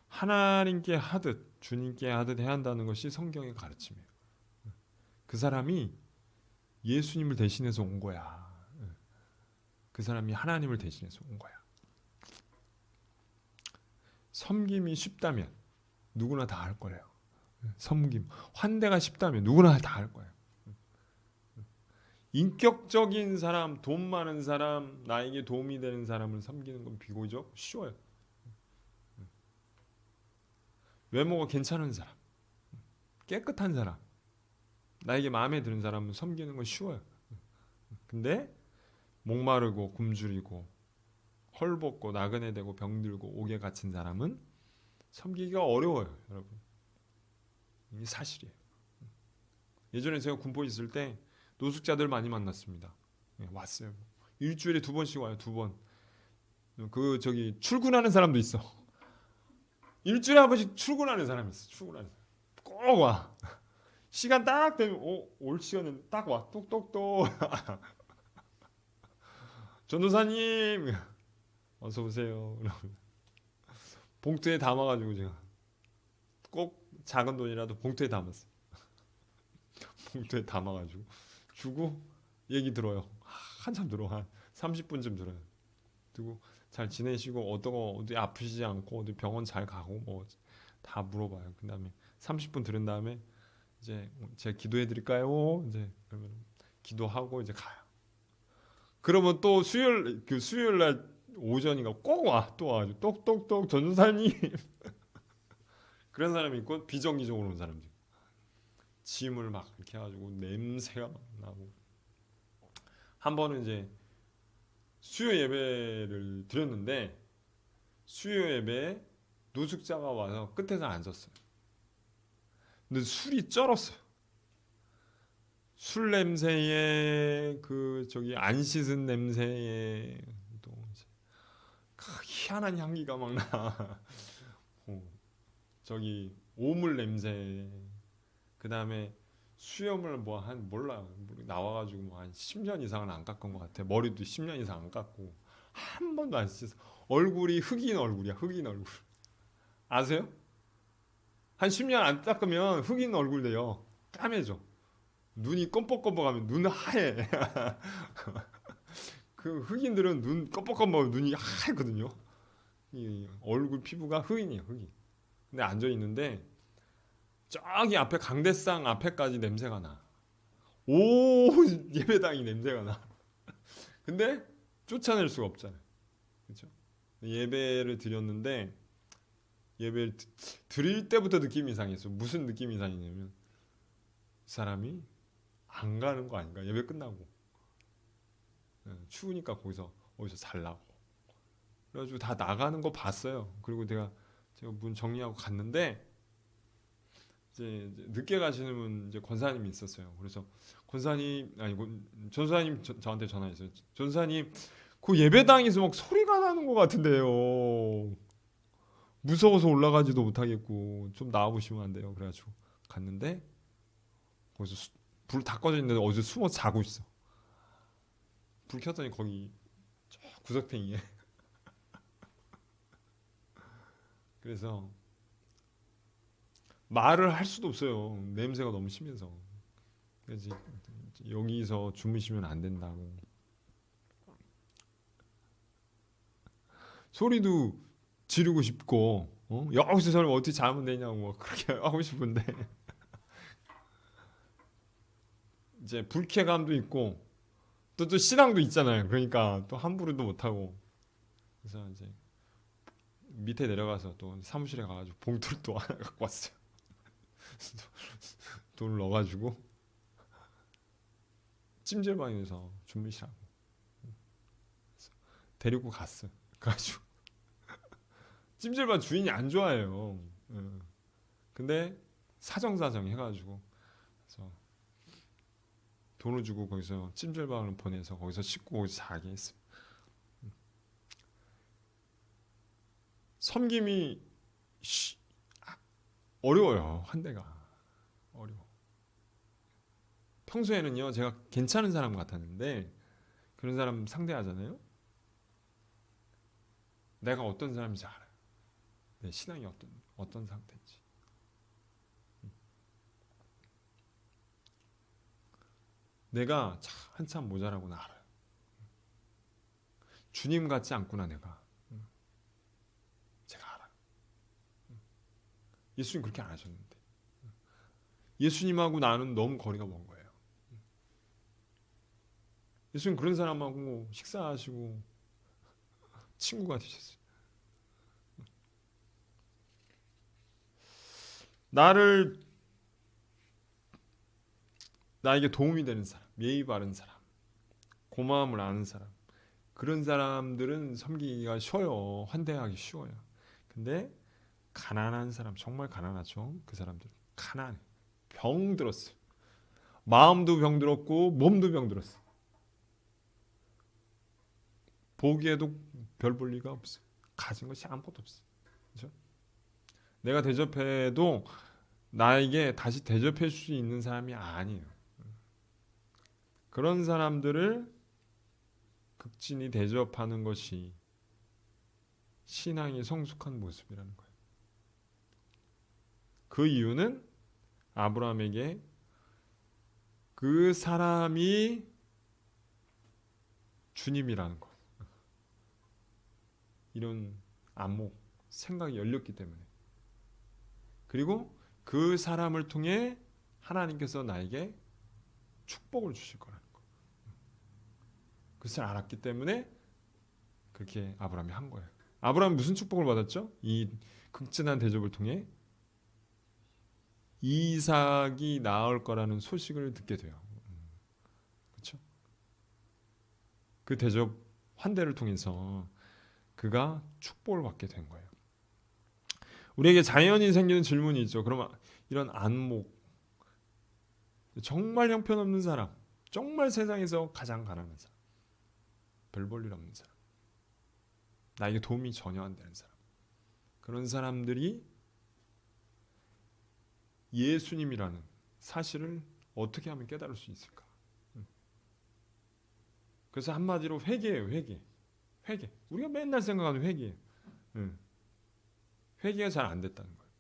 하나님께 하듯 주님께 하듯 해야 한다는 것이 성경의 가르침이에요. 그 사람이 예수님을 대신해서 온 거야. 그 사람이 하나님을 대신해서 온 거야. 섬김이 쉽다면 누구나 다 할 거예요. 섬김, 환대가 쉽다면 누구나 다 할 거예요. 인격적인 사람, 돈 많은 사람, 나에게 도움이 되는 사람을 섬기는 건 비교적 쉬워요. 외모가 괜찮은 사람, 깨끗한 사람, 나에게 마음에 드는 사람을 섬기는 건 쉬워요. 근데 목마르고 굶주리고 헐벗고 나그네 되고 병들고 옥에 갇힌 사람은 섬기기가 어려워요, 여러분. 이게 사실이에요. 예전에 제가 군포 있을 때 노숙자들 많이 만났습니다. 왔어요. 일주일에 2번씩 와요. 2번. 그 저기 출근하는 사람도 있어. 일주일에 한 번씩 출근하는 사람이 있어. 출근하는 사람. 꼭 와. 시간 딱 되면 올 시간은 딱 와. 똑똑똑. 전도사님 어서 오세요. 봉투에 담아가지고 제가 꼭 작은 돈이라도 봉투에 담았어요. 봉투에 담아가지고 주고 얘기 들어요. 한참 들어. 한 30분쯤 들어요. 그리고 잘 지내시고 어디 아프시지 않고 어디 병원 잘 가고 뭐 다 물어봐요. 그 다음에 30분 들은 다음에 이제 제가 기도해 드릴까요? 이제 그러면 기도하고 이제 가요. 그러면 또 수요일 날 오전인가 꼭 와. 또 와가지고 똑똑똑 전도사님. 그런 사람이 있고 비정기적으로 온 사람들. 짐을 막 이렇게 해가지고 냄새가 막 나고. 한 번은 이제 수요 예배를 드렸는데 수요 예배에 노숙자가 와서 끝에서 앉았어요. 근데 술이 쩔었어요. 술 냄새에 그 저기 안 씻은 냄새에 또 이제 희한한 향기가 막 나. 저기 오물 냄새. 그 다음에 수염을 뭐 한 몰라 나와가지고 뭐 한 10년 이상은 안 깎은 것 같아. 머리도 10년 이상 안 깎고 한 번도 안 씻어. 얼굴이 흑인 얼굴이야. 흑인 얼굴. 아세요? 한 10년 안 닦으면 흑인 얼굴 돼요. 까매져. 눈이 껌뻑껌뻑하면 눈 하얘. 그 흑인들은 눈 껌뻑껌뻑하면 눈이 하얗거든요. 이 얼굴 피부가 흑인이에요. 흑인. 근데 앉아 있는데 저기 앞에 강대상 앞에까지 냄새가 나. 오 예배당이 냄새가 나. 근데 쫓아낼 수가 없잖아요. 그렇죠? 예배를 드렸는데 예배를 드릴 때부터 느낌이 이상했어요. 무슨 느낌이 이상했냐면 이 사람이 안 가는 거 아닌가? 예배 끝나고 추우니까 어디서 살라고. 그래가지고 다 나가는 거 봤어요. 그리고 제가 문 정리하고 갔는데 이제 늦게 가시는 분 이제 권사님이 있었어요. 그래서 권사님 아니고 전사님 저한테 전화했어요. 전사님 그 예배당에서 막 소리가 나는 것 같은데요. 무서워서 올라가지도 못하겠고 좀 나와보시면 안 돼요. 그래가지고 갔는데 거기서 불 다 꺼져 있는데 어디서 숨어 자고 있어. 불 켰더니 거기 저 구석탱이에. 그래서 말을 할 수도 없어요. 냄새가 너무 심해서. 그래서 여기서 주무시면 안 된다고. 소리도 지르고 싶고 여기서 저는 어떻게 자면 되냐고 그렇게 하고 싶은데 이제 불쾌감도 있고 또 신앙도 있잖아요. 그러니까 또 함부로도 못하고 그래서 이제 밑에 내려가서 또 사무실에 가가지고 봉투를 또 하나 갖고 왔어요. 돈을 넣어가지고 찜질방에서 주무시라고 데리고 갔어. 가지고 찜질방 주인이 안 좋아해요. 근데 사정사정 해가지고 그래서 돈을 주고 거기서 찜질방을 보내서 거기서 씻고 거기서 자게 했어요. 섬김이 어려워요. 환대가 어려워. 평소에는요 제가 괜찮은 사람 같았는데 그런 사람 상대하잖아요. 내가 어떤 사람인지 알아요. 내 신앙이 어떤 상태인지. 내가 한참 모자라구나 알아요. 주님 같지 않구나 내가. 제가 알아요. 예수님 그렇게 안 하셨는데. 예수님하고 나는 너무 거리가 먼 거예요. 예수님 그런 사람하고 식사하시고 친구가 되셨어요. 나에게 도움이 되는 사람, 예의 바른 사람, 고마움을 아는 사람, 그런 사람들은 섬기기가 쉬워요. 환대하기 쉬워요. 근데 가난한 사람, 정말 가난하죠. 그 사람들 가난해. 병 들었어요. 마음도 병 들었고 몸도 병 들었어요. 보기에도 별 볼 리가 없어요. 가진 것이 아무것도 없어요. 그렇죠? 내가 대접해도 나에게 다시 대접해 줄 수 있는 사람이 아니에요. 그런 사람들을 극진히 대접하는 것이 신앙의 성숙한 모습이라는 거예요. 그 이유는 아브라함에게 그 사람이 주님이라는 거. 이런 안목, 생각이 열렸기 때문에. 그리고 그 사람을 통해 하나님께서 나에게 축복을 주실 거라는 거. 그것을 알았기 때문에 그렇게 아브라함이 한 거예요. 아브라함이 무슨 축복을 받았죠? 이 극진한 대접을 통해 이삭이 낳을 거라는 소식을 듣게 돼요. 그렇죠? 그 대접 환대를 통해서 그가 축복을 받게 된 거예요. 우리에게 자연히 생기는 질문이 있죠. 그러면 이런 안목, 정말 형편없는 사람, 정말 세상에서 가장 가난한 사람, 별 볼 일 없는 사람, 나에게 도움이 전혀 안 되는 사람, 그런 사람들이 예수님이라는 사실을 어떻게 하면 깨달을 수 있을까? 그래서 한마디로 회개예요. 회개. 우리가 맨날 생각하는 회개예요. 회개가 잘 안 됐다는 거예요.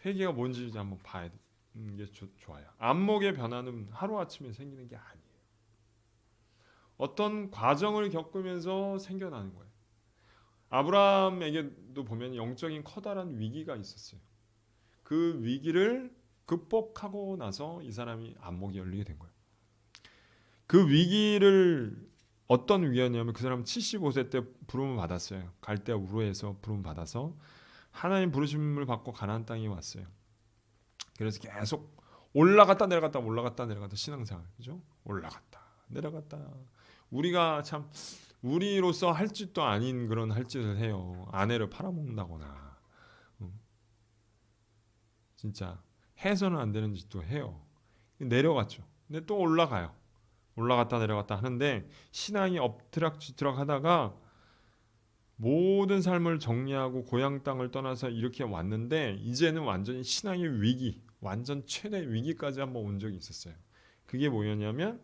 회개가 뭔지 한번 봐야 되는 게 좋아요. 안목의 변화는 하루아침에 생기는 게 아니에요. 어떤 과정을 겪으면서 생겨나는 거예요. 아브라함에게도 보면 영적인 커다란 위기가 있었어요. 그 위기를 극복하고 나서 이 사람이 안목이 열리게 된 거예요. 그 위기를 어떤 위기였냐면 그 사람 75세 때 부름을 받았어요. 갈대아 우르에서 부름을 받아서 하나님 부르심을 받고 가나안 땅에 왔어요. 그래서 계속 올라갔다 내려갔다 신앙생활, 그죠? 올라갔다 내려갔다. 우리가 참 우리로서 할 짓도 아닌 그런 할 짓을 해요. 아내를 팔아먹는다거나 진짜 해서는 안 되는 짓도 해요. 내려갔죠. 근데 또 올라가요. 올라갔다 내려갔다 하는데 신앙이 엎드락뒤락 하다가 모든 삶을 정리하고 고향 땅을 떠나서 이렇게 왔는데 이제는 완전히 신앙의 위기, 완전 최대 위기까지 한번 온 적이 있었어요. 그게 뭐였냐면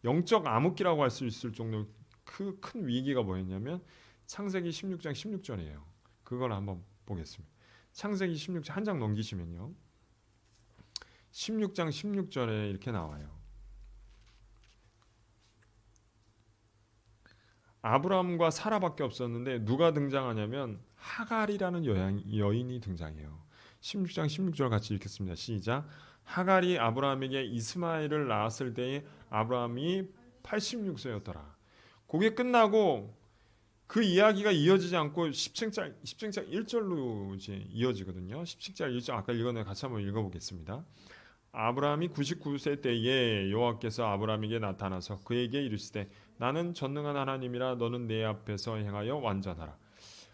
영적 암흑기라고 할 수 있을 정도로 그 큰 위기가 뭐였냐면 창세기 16장 16절이에요. 그걸 한번 보겠습니다. 창세기 16장 한 장 넘기시면요. 16장 16절에 이렇게 나와요. 아브라함과 사라밖에 없었는데 누가 등장하냐면 하갈이라는 여인이 등장해요. 16장 16절 같이 읽겠습니다. 시작. 하갈이 아브라함에게 이스마엘을 낳았을 때에 아브라함이 86세였더라. 그게 끝나고 그 이야기가 이어지지 않고 10장장 1절로 이제 이어지거든요. 10장장 1절 아까 읽었는데 같이 한번 읽어보겠습니다. 아브라함이 99세 때에 여호와께서 아브라함에게 나타나서 그에게 이르시되 나는 전능한 하나님이라 너는 내 앞에서 행하여 완전하라.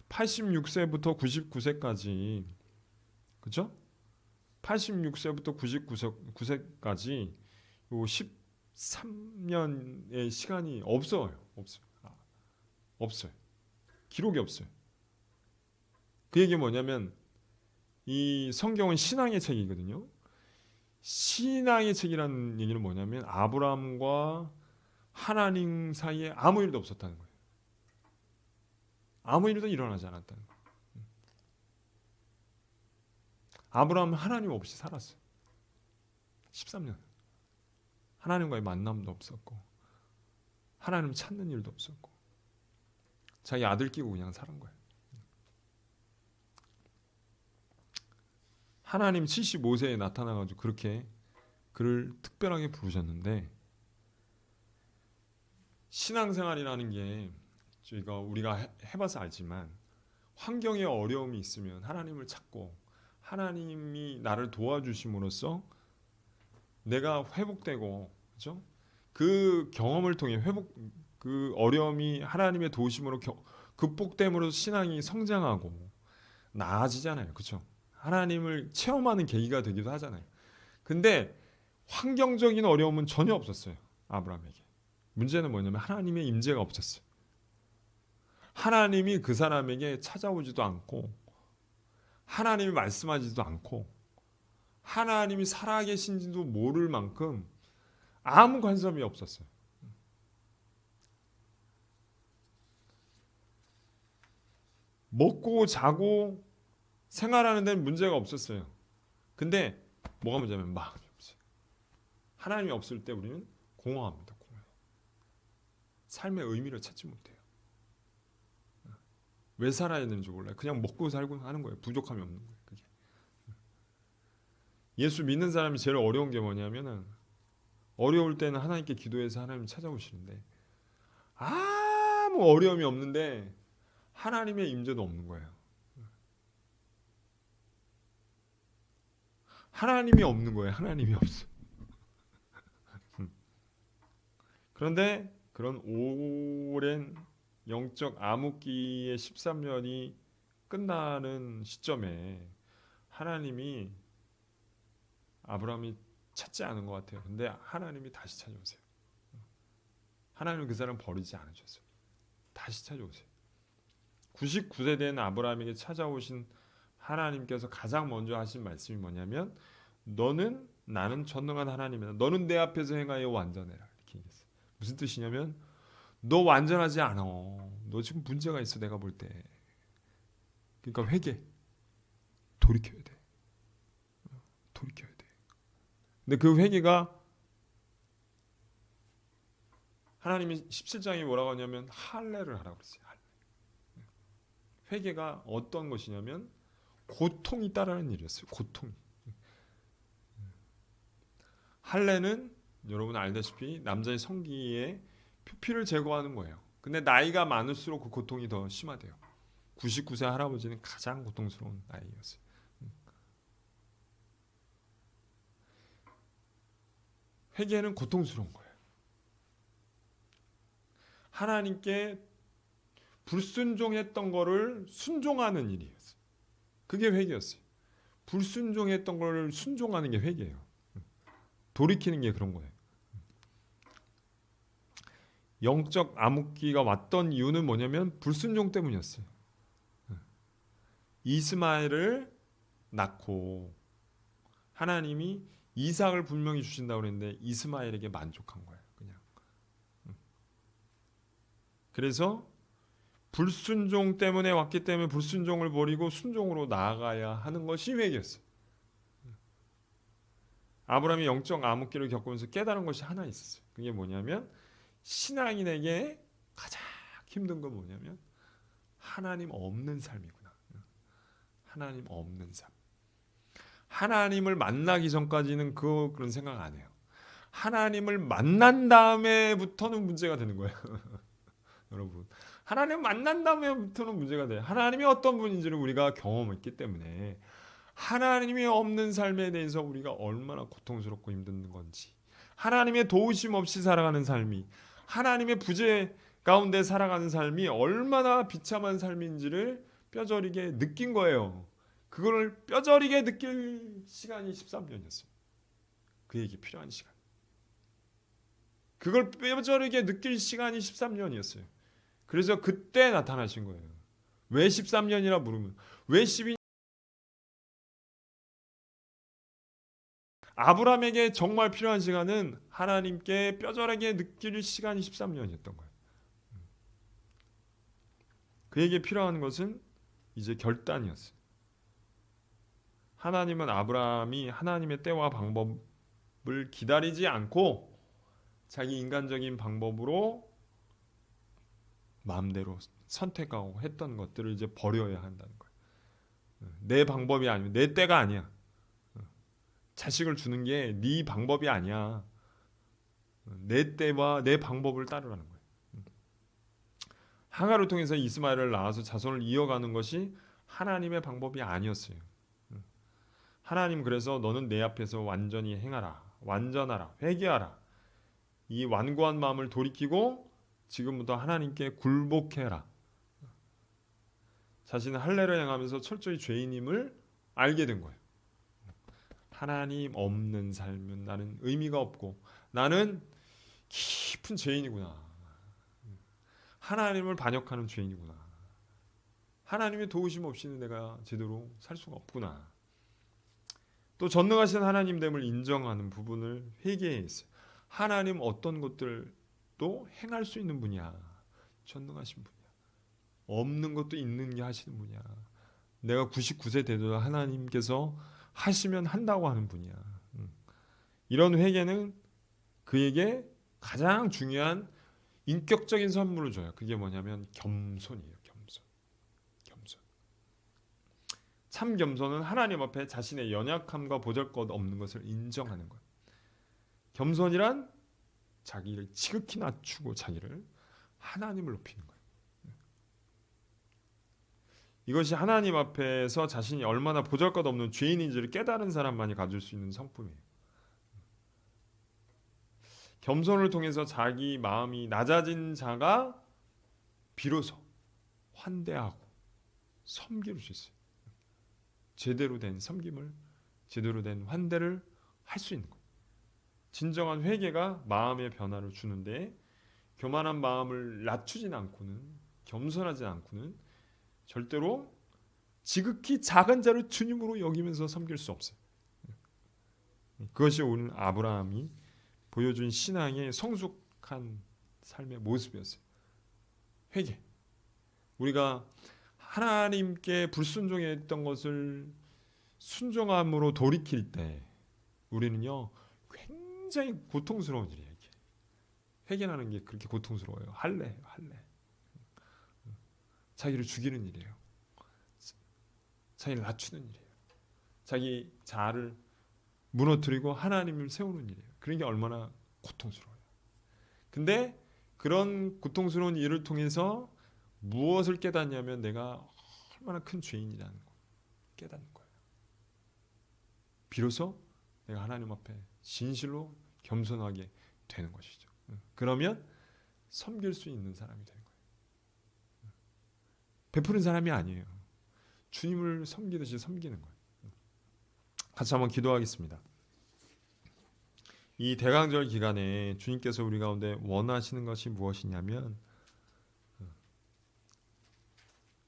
86세부터 99세까지 그죠? 86세부터 99세까지 요 13년의 시간이 없어요. 없어요. 기록이 없어요. 그 얘기 뭐냐면 이 성경은 신앙의 책이거든요. 신앙의 책이라는 얘기는 뭐냐면 아브라함과 하나님 사이에 아무 일도 없었다는 거예요. 아무 일도 일어나지 않았다는 거예요. 아브라함은 하나님 없이 살았어요. 13년. 하나님과의 만남도 없었고 하나님 찾는 일도 없었고 자기 아들 끼고 그냥 살은 거예요. 하나님 75세에 나타나가지고 그렇게 그를 특별하게 부르셨는데 신앙생활이라는 게 우리가 해봐서 알지만 환경에 어려움이 있으면 하나님을 찾고 하나님이 나를 도와주심으로써 내가 회복되고 그렇죠? 그 경험을 통해 그 어려움이 하나님의 도우심으로 극복됨으로 신앙이 성장하고 나아지잖아요. 그렇죠? 하나님을 체험하는 계기가 되기도 하잖아요. 근데 환경적인 어려움은 전혀 없었어요. 아브라함에게. 문제는 뭐냐면 하나님의 임재가 없었어요. 하나님이 그 사람에게 찾아오지도 않고 하나님이 말씀하지도 않고 하나님이 살아계신지도 모를 만큼 아무 관심이 없었어요. 먹고 자고 생활하는 데는 문제가 없었어요. 근데 뭐가 문제냐면 마음이 없어요. 하나님이 없을 때 우리는 공허합니다. 공허해. 삶의 의미를 찾지 못해요. 왜 살아야 되는지 몰라요. 그냥 먹고 살고 하는 거예요. 부족함이 없는 거예요. 그게. 예수 믿는 사람이 제일 어려운 게 뭐냐면은 어려울 때는 하나님께 기도해서 하나님 찾아오시는데 아무 어려움이 없는데 하나님의 임재도 없는 거예요. 하나님이 없는 거예요. 하나님이 없어. 그런데 그런 오랜 영적 암흑기의 13년이 끝나는 시점에 하나님이 아브라함이 찾지 않은 것 같아요. 근데 하나님이 다시 찾아오세요. 하나님은 그 사람 버리지 않으셨어요. 다시 찾아오세요. 99세 된 아브라함에게 찾아오신 하나님께서 가장 먼저 하신 말씀이 뭐냐면 나는 전능한 하나님이다. 너는 내 앞에서 행하여 완전해라. 이렇게 얘기했어요. 무슨 뜻이냐면 너 완전하지 않아. 너 지금 문제가 있어. 내가 볼 때. 그러니까 돌이켜야 돼. 돌이켜야 돼. 근데 그 회개가 하나님이 17장에 뭐라고 하냐면 할례를 하라고 그랬어요. 할례. 회개가 어떤 것이냐면 고통이 따르는 일이었어요. 고통이. 할례는 여러분 알다시피 남자의 성기에 표피를 제거하는 거예요. 근데 나이가 많을수록 그 고통이 더 심하대요. 99세 할아버지는 가장 고통스러운 나이였어요. 회개는 고통스러운 거예요. 하나님께 불순종했던 거를 순종하는 일이었어요. 그게 회개였어요. 불순종했던 거를 순종하는 게 회개예요. 돌이키는 게 그런 거예요. 영적 암흑기가 왔던 이유는 뭐냐면 불순종 때문이었어요. 이스마엘을 낳고 하나님이 이삭을 분명히 주신다고 그랬는데 이스마엘에게 만족한 거예요. 그냥. 그래서 불순종 때문에 왔기 때문에 불순종을 버리고 순종으로 나아가야 하는 것이 회개였어요. 아브라함이 영적 암흑기를 겪으면서 깨달은 것이 하나 있었어요. 그게 뭐냐면 신앙인에게 가장 힘든 건 뭐냐면 하나님 없는 삶이구나. 하나님 없는 삶. 하나님을 만나기 전까지는 그런 생각 안 해요. 하나님을 만난 다음에부터는 문제가 되는 거예요. 여러분, 하나님 만난 다음에부터는 문제가 돼요. 하나님이 어떤 분인지를 우리가 경험했기 때문에 하나님이 없는 삶에 대해서 우리가 얼마나 고통스럽고 힘든 건지, 하나님의 도우심 없이 살아가는 삶이, 하나님의 부재 가운데 살아가는 삶이 얼마나 비참한 삶인지를 뼈저리게 느낀 거예요. 그걸 뼈저리게 느낄 시간이 13년이었어요. 그에게 필요한 시간. 그걸 뼈저리게 느낄 시간이 13년이었어요. 그래서 그때 나타나신 거예요. 왜 13년이라 물으면 왜 12년? 아브라함에게 정말 필요한 시간은 하나님께 뼈저리게 느낄 시간이 13년이었던 거예요. 그에게 필요한 것은 이제 결단이었어요. 하나님은 아브라함이 하나님의 때와 방법을 기다리지 않고 자기 인간적인 방법으로 마음대로 선택하고 했던 것들을 이제 버려야 한다는 거예요. 내 방법이 아니면 내 때가 아니야. 자식을 주는 게 네 방법이 아니야. 내 때와 내 방법을 따르라는 거예요. 하가를 통해서 이스마엘을 낳아서 자손을 이어가는 것이 하나님의 방법이 아니었어요. 하나님 그래서 너는 내 앞에서 완전히 행하라. 완전하라. 회개하라. 이 완고한 마음을 돌이키고 지금부터 하나님께 굴복해라. 자신은 할례를 행하면서 철저히 죄인임을 알게 된 거예요. 하나님 없는 삶은 나는 의미가 없고 나는 깊은 죄인이구나. 하나님을 반역하는 죄인이구나. 하나님의 도우심 없이는 내가 제대로 살 수가 없구나. 또 전능하신 하나님됨을 인정하는 부분을 회개했어요. 하나님 어떤 것들도 행할 수 있는 분이야. 전능하신 분이야. 없는 것도 있는 게 하시는 분이야. 내가 99세 되도 하나님께서 하시면 한다고 하는 분이야. 이런 회개는 그에게 가장 중요한 인격적인 선물을 줘요. 그게 뭐냐면 겸손이에요. 겸손. 참 겸손은 하나님 앞에 자신의 연약함과 보잘것 없는 것을 인정하는 것. 겸손이란 자기를 지극히 낮추고 자기를 하나님을 높이는 거예요. 이것이 하나님 앞에서 자신이 얼마나 보잘것없는 죄인인지를 깨달은 사람만이 가질 수 있는 성품이에요. 겸손을 통해서 자기 마음이 낮아진 자가 비로소 환대하고 섬길 수 있어요. 제대로 된 섬김을, 제대로 된 환대를 할 수 있는 거예요. 진정한 회개가 마음의 변화를 주는데 교만한 마음을 낮추진 않고는, 겸손하지 않고는 절대로 지극히 작은 자를 주님으로 여기면서 섬길 수 없어요. 그것이 오늘 아브라함이 보여준 신앙의 성숙한 삶의 모습이었어요. 회개. 우리가 하나님께 불순종했던 것을 순종함으로 돌이킬 때 우리는요 굉장히 고통스러운 일이에요. 회개하는 게 그렇게 고통스러워요. 할례. 자기를 죽이는 일이에요. 자기를 낮추는 일이에요. 자기 자아를 무너뜨리고 하나님을 세우는 일이에요. 그런 게 얼마나 고통스러워요. 근데 그런 고통스러운 일을 통해서 무엇을 깨닫냐면 내가 얼마나 큰 죄인이라는 걸 깨닫는 거예요. 비로소 내가 하나님 앞에 진실로 겸손하게 되는 것이죠. 그러면 섬길 수 있는 사람이 되는 거예요. 베푸는 사람이 아니에요. 주님을 섬기듯이 섬기는 거예요. 같이 한번 기도하겠습니다. 이 대강절 기간에 주님께서 우리 가운데 원하시는 것이 무엇이냐면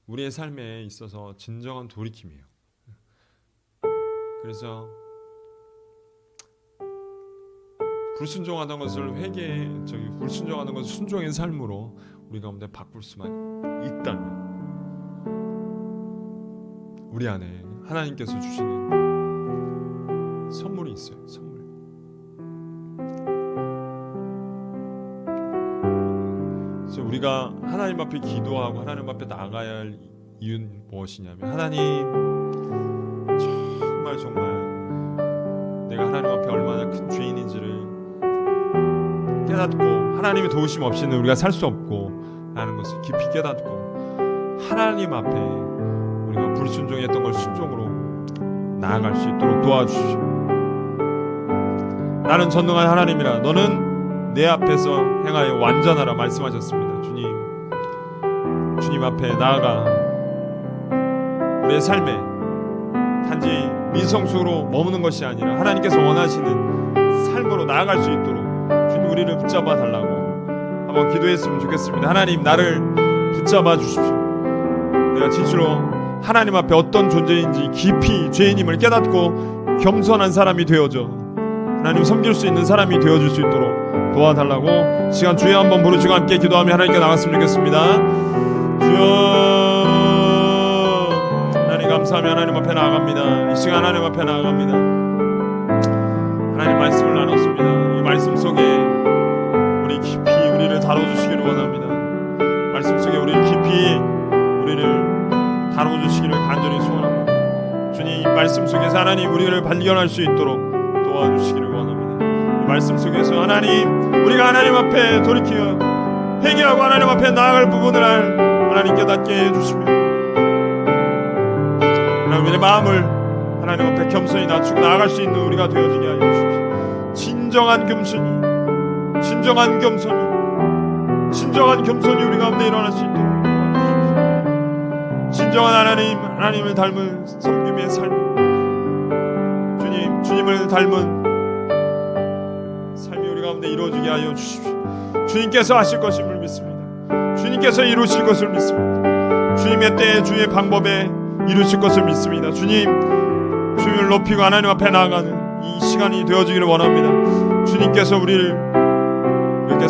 우리의 삶에 있어서 진정한 돌이킴이에요. 그래서 불순종하던 것을 불순종하는 것을 순종의 삶으로 우리 가운데 바꿀 수만 있다면 우리 안에 하나님께서 주시는 선물이 있어요. 선물. 그래서 우리가 하나님 앞에 기도하고 하나님 앞에 나가야 할 이유는 무엇이냐면 하나님 정말 내가 하나님 앞에 얼마나 큰 죄인인지를 깨닫고 하나님의 도우심 없이는 우리가 살 수 없고 라는 것을 깊이 깨닫고 하나님 앞에 우리가 불순종했던 걸 순종으로 나아갈 수 있도록 도와주십시오. 나는 전능한 하나님이라 너는 내 앞에서 행하여 완전하라 말씀하셨습니다. 주님 앞에 나아가 우리의 삶에 단지 미성숙으로 머무는 것이 아니라 하나님께서 원하시는 삶으로 나아갈 수 있도록 주님 우리를 붙잡아 달라고 한번 기도했으면 좋겠습니다. 하나님, 나를 붙잡아 주십시오. 내가 진실로 하나님 앞에 어떤 존재인지 깊이 죄인임을 깨닫고 겸손한 사람이 되어져 하나님 섬길 수 있는 사람이 되어줄 수 있도록 도와달라고 시간 주여 한번 부르시고 함께 기도하며 하나님께 나갔으면 좋겠습니다. 주여, 하나님 감사하며 하나님 앞에 나아갑니다. 이 시간 하나님 앞에 나아갑니다. 하나님 말씀을 나눴습니다. 이 말씀 속에 우리 깊이 우리를 다뤄주시기를 원합니다. 말씀 속에 우리를 깊이 우리를 다뤄주시기를 간절히 소원합니다. 주님, 이 말씀 속에서 하나님 우리를 발견할 수 있도록 도와주시기를 원합니다. 이 말씀 속에서 하나님 우리가 하나님 앞에 돌이켜 회개하고 하나님 앞에 나아갈 부분을 하나님 깨닫게 해주시며 하나님 우리의 마음을 하나님 앞에 겸손히 낮추고 나아갈 수 있는 우리가 되어지게 하여 주십시오. 진정한 겸손이 진정한 겸손이 우리 가운데 일어날 수 있도록 진정한 하나님을 닮은 섬김의 삶이 주님을 닮은 삶이 우리 가운데 이루어지게 하여 주십시오. 주님께서 하실 것임을 믿습니다. 주님께서 이루실 것을 믿습니다. 주님의 때에 주의 방법에 이루실 것을 믿습니다. 주님을 높이고 하나님 앞에 나아가는 이 시간이 되어지기를 원합니다. 주님께서 우리를 이렇게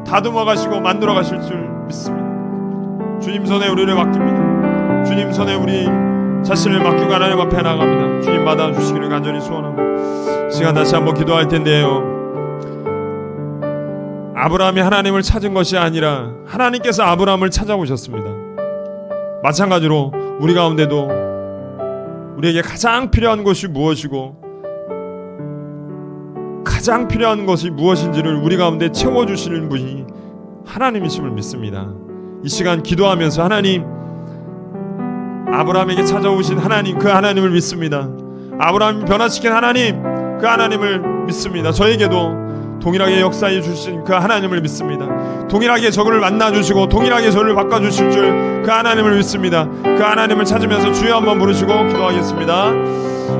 다듬어 가시고 만들어 가실 줄 믿습니다. 주님 손에 우리를 맡깁니다. 주님 손에 우리 자신을 맡기고 하나님 앞에 나아갑니다. 주님 받아주시기를 간절히 소원합니다. 시간 다시 한번 기도할 텐데요, 아브라함이 하나님을 찾은 것이 아니라 하나님께서 아브라함을 찾아오셨습니다. 마찬가지로 우리 가운데도 우리에게 가장 필요한 것이 무엇이고 가장 필요한 것이 무엇인지를 우리 가운데 채워주시는 분이 하나님이심을 믿습니다. 이 시간 기도하면서 하나님, 아브라함에게 찾아오신 하나님, 그 하나님을 믿습니다. 아브라함이 변화시킨 하나님, 그 하나님을 믿습니다. 저에게도 동일하게 역사해 주신 그 하나님을 믿습니다. 동일하게 저를 만나주시고 동일하게 저를 바꿔주실 줄 그 하나님을 믿습니다. 그 하나님을 찾으면서 주여 한번 부르시고 기도하겠습니다.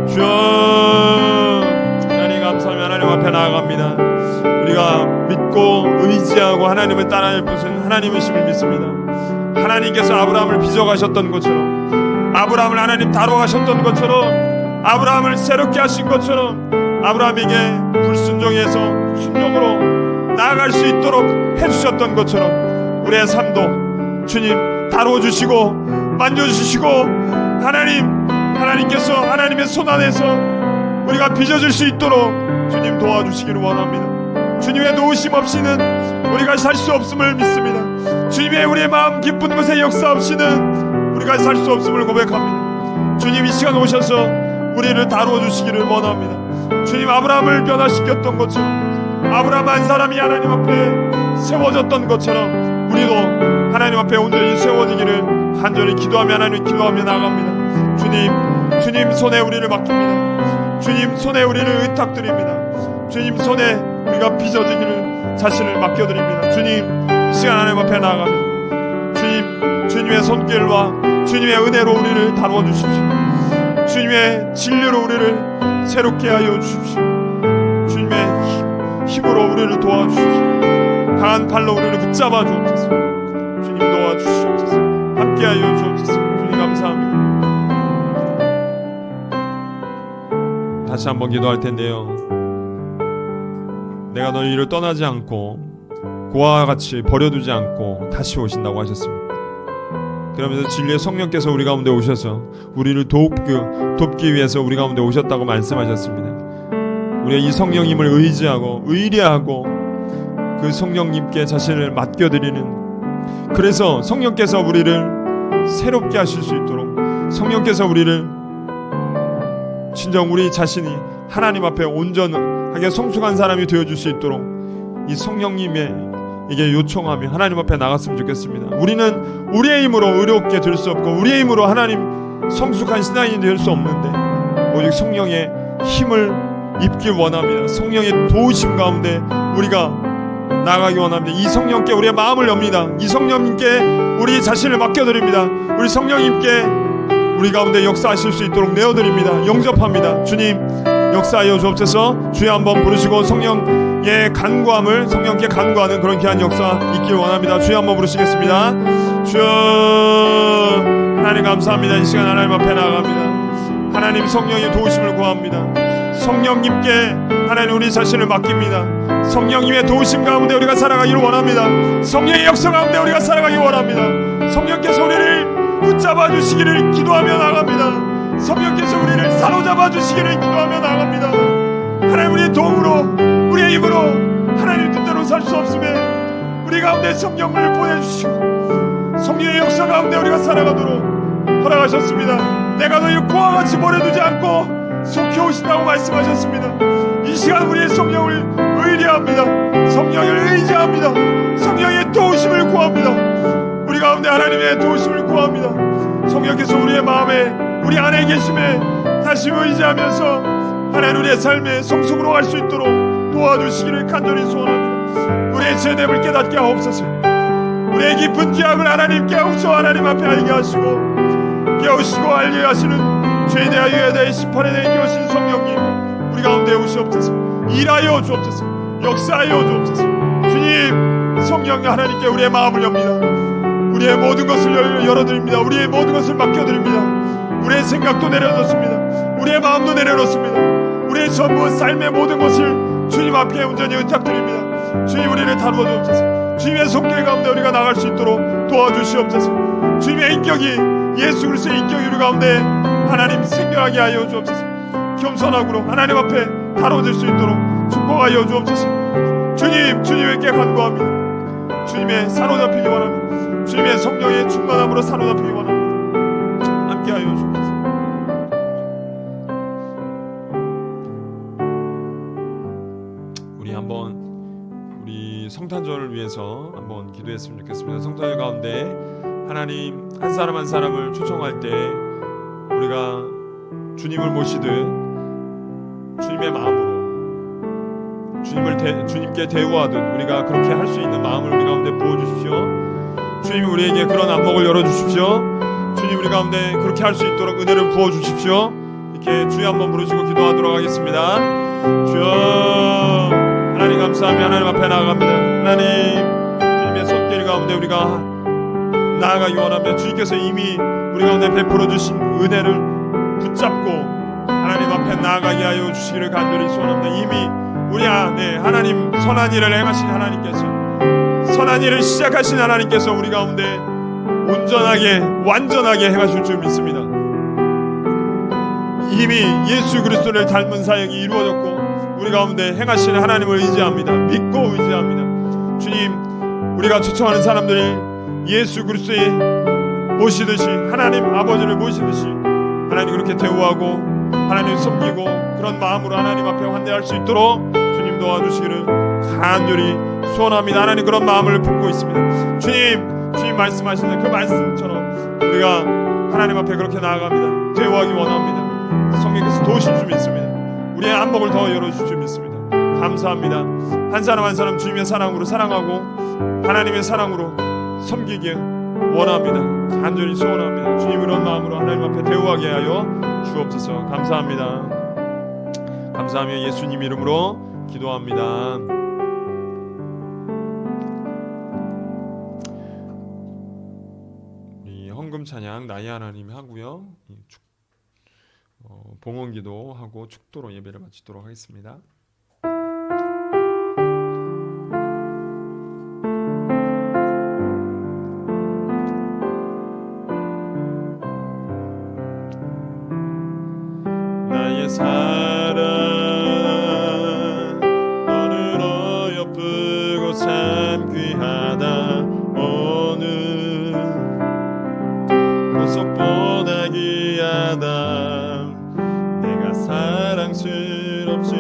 주여, 하나님 감사하며 하나님 앞에 나아갑니다. 우리가 믿고 의지하고 하나님을 따라할 것은 하나님이심을 믿습니다. 하나님께서 아브라함을 빚어가셨던 것처럼, 아브라함을 하나님 다뤄가셨던 것처럼, 아브라함을 새롭게 하신 것처럼 아브라함에게 불순종해서 순종으로 나아갈 수 있도록 해주셨던 것처럼 우리의 삶도 주님 다뤄주시고 만져주시고 하나님께서 하나님의 손 안에서 우리가 빚어질 수 있도록 주님 도와주시기를 원합니다. 주님의 도우심 없이는 우리가 살 수 없음을 믿습니다. 주님의 우리의 마음 기쁜 것의 역사 없이는 우리가 살 수 없음을 고백합니다. 주님, 이 시간 오셔서 우리를 다루어 주시기를 원합니다. 주님, 아브라함을 변화시켰던 것처럼, 아브라함 한 사람이 하나님 앞에 세워졌던 것처럼 우리도 하나님 앞에 온전히 세워지기를 간절히 기도하며 하나님 기도하며 나아갑니다. 주님 손에 우리를 맡깁니다. 주님 손에 우리를 의탁드립니다. 주님 손에 우리가 빚어지기를 자신을 맡겨드립니다. 주님, 이 시간 하나님 앞에 나아갑니다. 주님의 손길과 주님의 은혜로 우리를 다루어 주십시오. 주님의 진리로 우리를 새롭게 하여 주십시오. 주님의 힘으로 우리를 도와주십시오. 강한 팔로 우리를 붙잡아 주옵소서. 주님 도와주시옵소서. 함께하여 주옵소서. 주님 감사합니다. 다시 한번 기도할 텐데요, 내가 너희를 떠나지 않고 고아와 같이 버려두지 않고 다시 오신다고 하셨습니다. 그러면서 진리의 성령께서 우리 가운데 오셔서 우리를 돕기 위해서 우리 가운데 오셨다고 말씀하셨습니다. 우리가 이 성령님을 의지하고 의뢰하고 그 성령님께 자신을 맡겨드리는, 그래서 성령께서 우리를 새롭게 하실 수 있도록, 성령께서 우리를 진정 우리 자신이 하나님 앞에 온전하게 성숙한 사람이 되어줄 수 있도록 이 성령님의 이게 요청하며 하나님 앞에 나갔으면 좋겠습니다. 우리는 우리의 힘으로 의롭게 될 수 없고 우리의 힘으로 하나님 성숙한 신앙인이 될 수 없는데 오직 성령의 힘을 입길 원합니다. 성령의 도우심 가운데 우리가 나가기 원합니다. 이 성령께 우리의 마음을 엽니다. 이 성령님께 우리 자신을 맡겨드립니다. 우리 성령님께 우리 가운데 역사하실 수 있도록 내어드립니다. 영접합니다. 주님 역사하여 주옵소서. 주여 한번 부르시고 성령의 간구함을 성령께 간구하는 그런 귀한 역사 있길 원합니다. 주여 한번 부르시겠습니다. 주여 하나님 감사합니다. 이 시간 하나님 앞에 나아갑니다. 하나님 성령의 도우심을 구합니다. 성령님께 하나님 우리 자신을 맡깁니다. 성령님의 도우심 가운데 우리가 살아가기를 원합니다. 성령의 역사 가운데 우리가 살아가기 원합니다. 성령께서 우리를 붙잡아 주시기를 기도하며 나갑니다. 성령께서 우리를 사로잡아 주시기를 기도하며 나갑니다. 하나님 우리의 도움으로 우리의 힘으로 하나님 뜻대로 살 수 없음에 우리 가운데 성령을 보내주시고 성령의 역사 가운데 우리가 살아가도록 허락하셨습니다. 내가 너희를 고와 같이 버려두지 않고 속히 오신다고 말씀하셨습니다. 이 시간 우리의 성령을 의뢰합니다. 성령을 의지합니다. 성령의 도우심을 구합니다. 우리 가운데 하나님의 도우심을 구합니다. 성령께서 우리의 마음에 우리 안에 계심에 다시 의지하면서 하나님 우리의 삶에 성숙으로 갈 수 있도록 도와주시기를 간절히 소원합니다. 우리의 죄됨을 깨닫게 하옵소서. 우리의 깊은 죄악을 하나님 깨우쳐 하나님 앞에 알게 하시고 깨우시고 알게 하시는 죄에 대하여 유에 대해 심판에 대해 깨우신 성령님 우리 가운데 오시옵소서. 일하여 주옵소서. 역사하여 주옵소서. 주님 성령 하나님께 우리의 마음을 엽니다. 우리의 모든 것을 열어드립니다. 우리의 모든 것을 맡겨드립니다. 우리의 생각도 내려놓습니다. 우리의 마음도 내려놓습니다. 우리의 전부 삶의 모든 것을 주님 앞에 온전히 의탁드립니다. 주님 우리를 다루어 주옵소서. 주님의 손길 가운데 우리가 나갈 수 있도록 도와주시옵소서. 주님의 인격이 예수 그리스도의 인격이 우리 가운데 하나님 생겨나게 하여 주옵소서. 겸손하고 하나님 앞에 다뤄질 수 있도록 축복하여 주옵소서. 주님께 간구합니다. 주님의 사로잡히기 원합니다. 주님의 성령의 충만함으로 사로잡히기 원합니다. 함께하여 주옵소서. 우리 한번 우리 성탄절을 위해서 한번 기도했으면 좋겠습니다. 성탄절 가운데 하나님 한 사람 한 사람을 초청할 때 우리가 주님을 모시듯 주님의 마음으로 주님께 대우하듯 우리가 그렇게 할 수 있는 마음을 우리 가운데 부어주십시오. 주님이 우리에게 그런 안목을 열어주십시오. 주님 우리 가운데 그렇게 할 수 있도록 은혜를 부어주십시오. 이렇게 주여 한번 부르시고 기도하도록 하겠습니다. 주여 하나님 감사하며 하나님 앞에 나아갑니다. 하나님 주님의 손길 가운데 우리가 나아가기 원하며 주님께서 이미 우리 가운데 베풀어 주신 은혜를 붙잡고 하나님 앞에 나아가게 하여 주시기를 간절히 소원합니다. 이미 우리 안에 하나님 선한 일을 행하신 하나님께서 선한 일을 시작하신 하나님께서 우리 가운데 온전하게 완전하게 행하실 줄 믿습니다. 이미 예수 그리스도를 닮은 사역이 이루어졌고 우리 가운데 행하시는 하나님을 의지합니다. 믿고 의지합니다. 주님 우리가 초청하는 사람들이 예수 그리스도의 모시듯이 하나님 아버지를 모시듯이 하나님 그렇게 대우하고 하나님 섬기고 그런 마음으로 하나님 앞에 환대할 수 있도록 주님 도와주시기를 간절히 소원합니다. 하나님 그런 마음을 품고 있습니다. 주님 말씀하시는 그 말씀처럼 우리가 하나님 앞에 그렇게 나아갑니다. 대우하기 원합니다. 성령께서 도우실 줄 믿습니다. 우리의 안목을 더 열어주실 줄 믿습니다. 감사합니다. 한 사람 한 사람 주님의 사랑으로 사랑하고 하나님의 사랑으로 섬기길 원합니다. 간절히 소원합니다. 주님 이런 마음으로 하나님 앞에 대우하게 하여 주옵소서. 감사합니다. 감사하며 예수님 이름으로 기도합니다. 우리 헌금 찬양 나의 하나님 하고요. 봉헌기도 하고 축도로 예배를 마치도록 하겠습니다. 나의 사랑 너는 어여쁘고 참 귀하다. 어느 보석보다 귀하다. 사랑스럽지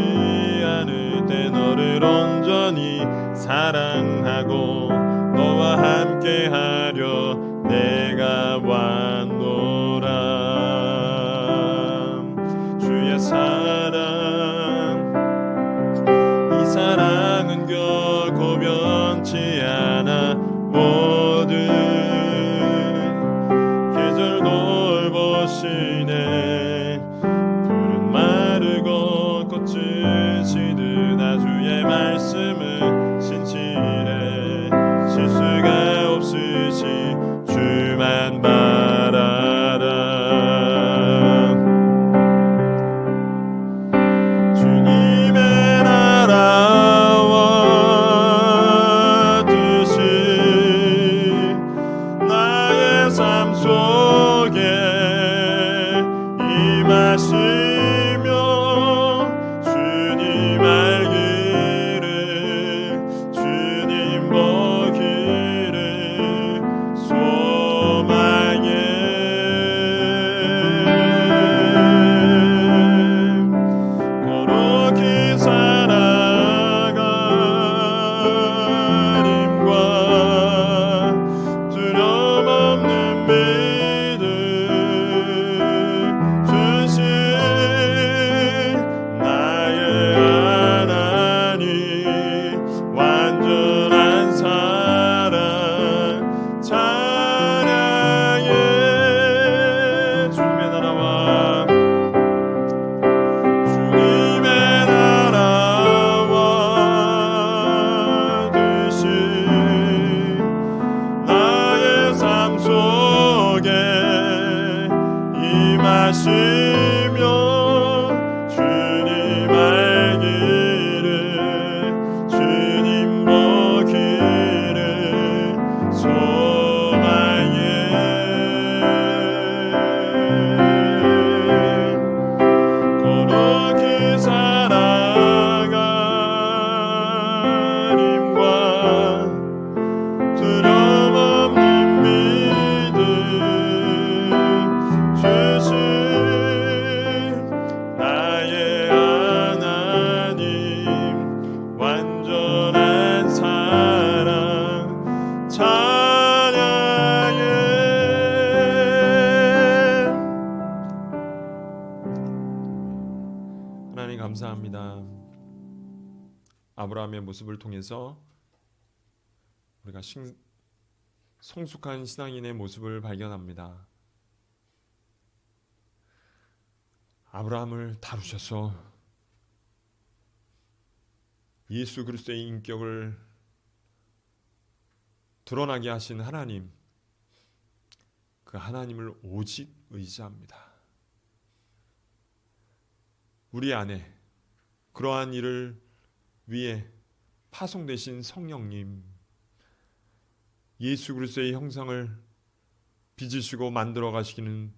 주만 바라라. 주님의 나라와 뜻이 나의 삶 속에 임하시며 주님 알기를 주님 보기를 소망해. 거룩히 살아가림과 두려움 없는 믿음 주신 나의 하나님 완전한 사랑 찬양해. 주님의 나라와 주님의 나라와 뜻이 나의 삶 속에 임하시며 주님 알기를 주님 보기를 소망해. 거룩히 살아가림과 두려움 없는 믿음 주신 나의 하나님 완전한 사랑 찬양해. 하나님 감사합니다. 아브라함의 모습을 통해서 우리가 성숙한 신앙인의 모습을 발견합니다. 아브라함을 다루셔서 예수 그리스도의 인격을 드러나게 하신 하나님, 그 하나님을 오직 의지합니다. 우리 안에 그러한 일을 위해 파송되신 성령님, 예수 그리스도의 형상을 빚으시고 만들어 가시기는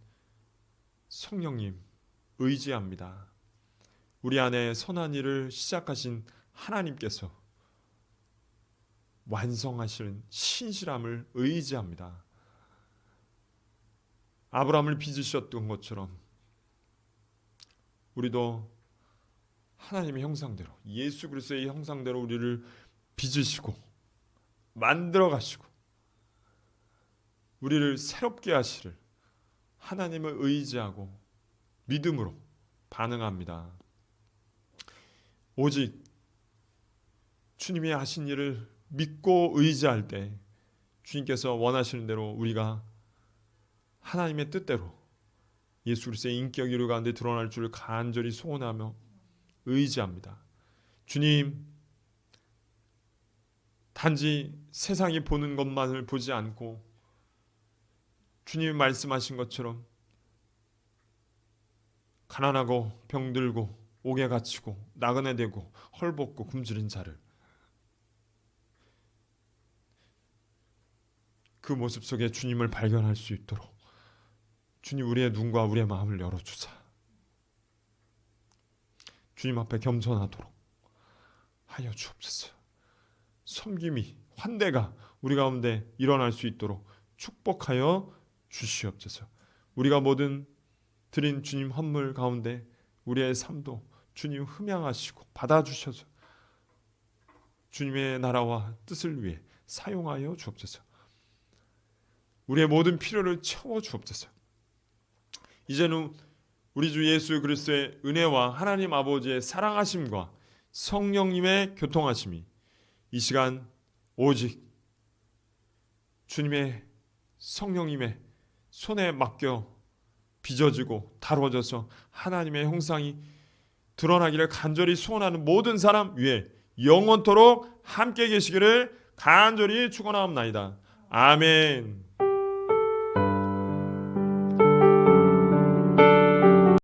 성령님 의지합니다. 우리 안에 선한 일을 시작하신 하나님께서 완성하시는 신실함을 의지합니다. 아브라함을 빚으셨던 것처럼 우리도 하나님의 형상대로, 예수 그리스도의 형상대로 우리를 빚으시고 만들어 가시고 우리를 새롭게 하시를 하나님을 의지하고 믿음으로 반응합니다. 오직 주님이 하신 일을 믿고 의지할 때 주님께서 원하시는 대로 우리가 하나님의 뜻대로 예수 그리스도의 인격이 우리 가운데 드러날 줄을 간절히 소원하며 의지합니다. 주님, 단지 세상이 보는 것만을 보지 않고 주님이 말씀하신 것처럼 가난하고 병들고 옥에 갇히고 나그네 되고 헐벗고 굶주린 자를 그 모습 속에 주님을 발견할 수 있도록 주님 우리의 눈과 우리의 마음을 열어주사 주님 앞에 겸손하도록 하여 주옵소서. 섬김이 환대가 우리 가운데 일어날 수 있도록 축복하여 주시옵소서. 우리가 모든 드린 주님 헌물 가운데 우리의 삶도 주님 흠양하시고 받아주셔서 주님의 나라와 뜻을 위해 사용하여 주옵소서. 우리의 모든 필요를 채워 주옵소서. 이제는 우리 주 예수 그리스도의 은혜와 하나님 아버지의 사랑하심과 성령님의 교통하심이 이 시간 오직 주님의 성령님의 손에 맡겨 빚어지고 다뤄져서 하나님의 형상이 드러나기를 간절히 소원하는 모든 사람 위에 영원토록 함께 계시기를 간절히 축원하옵나이다. 아멘.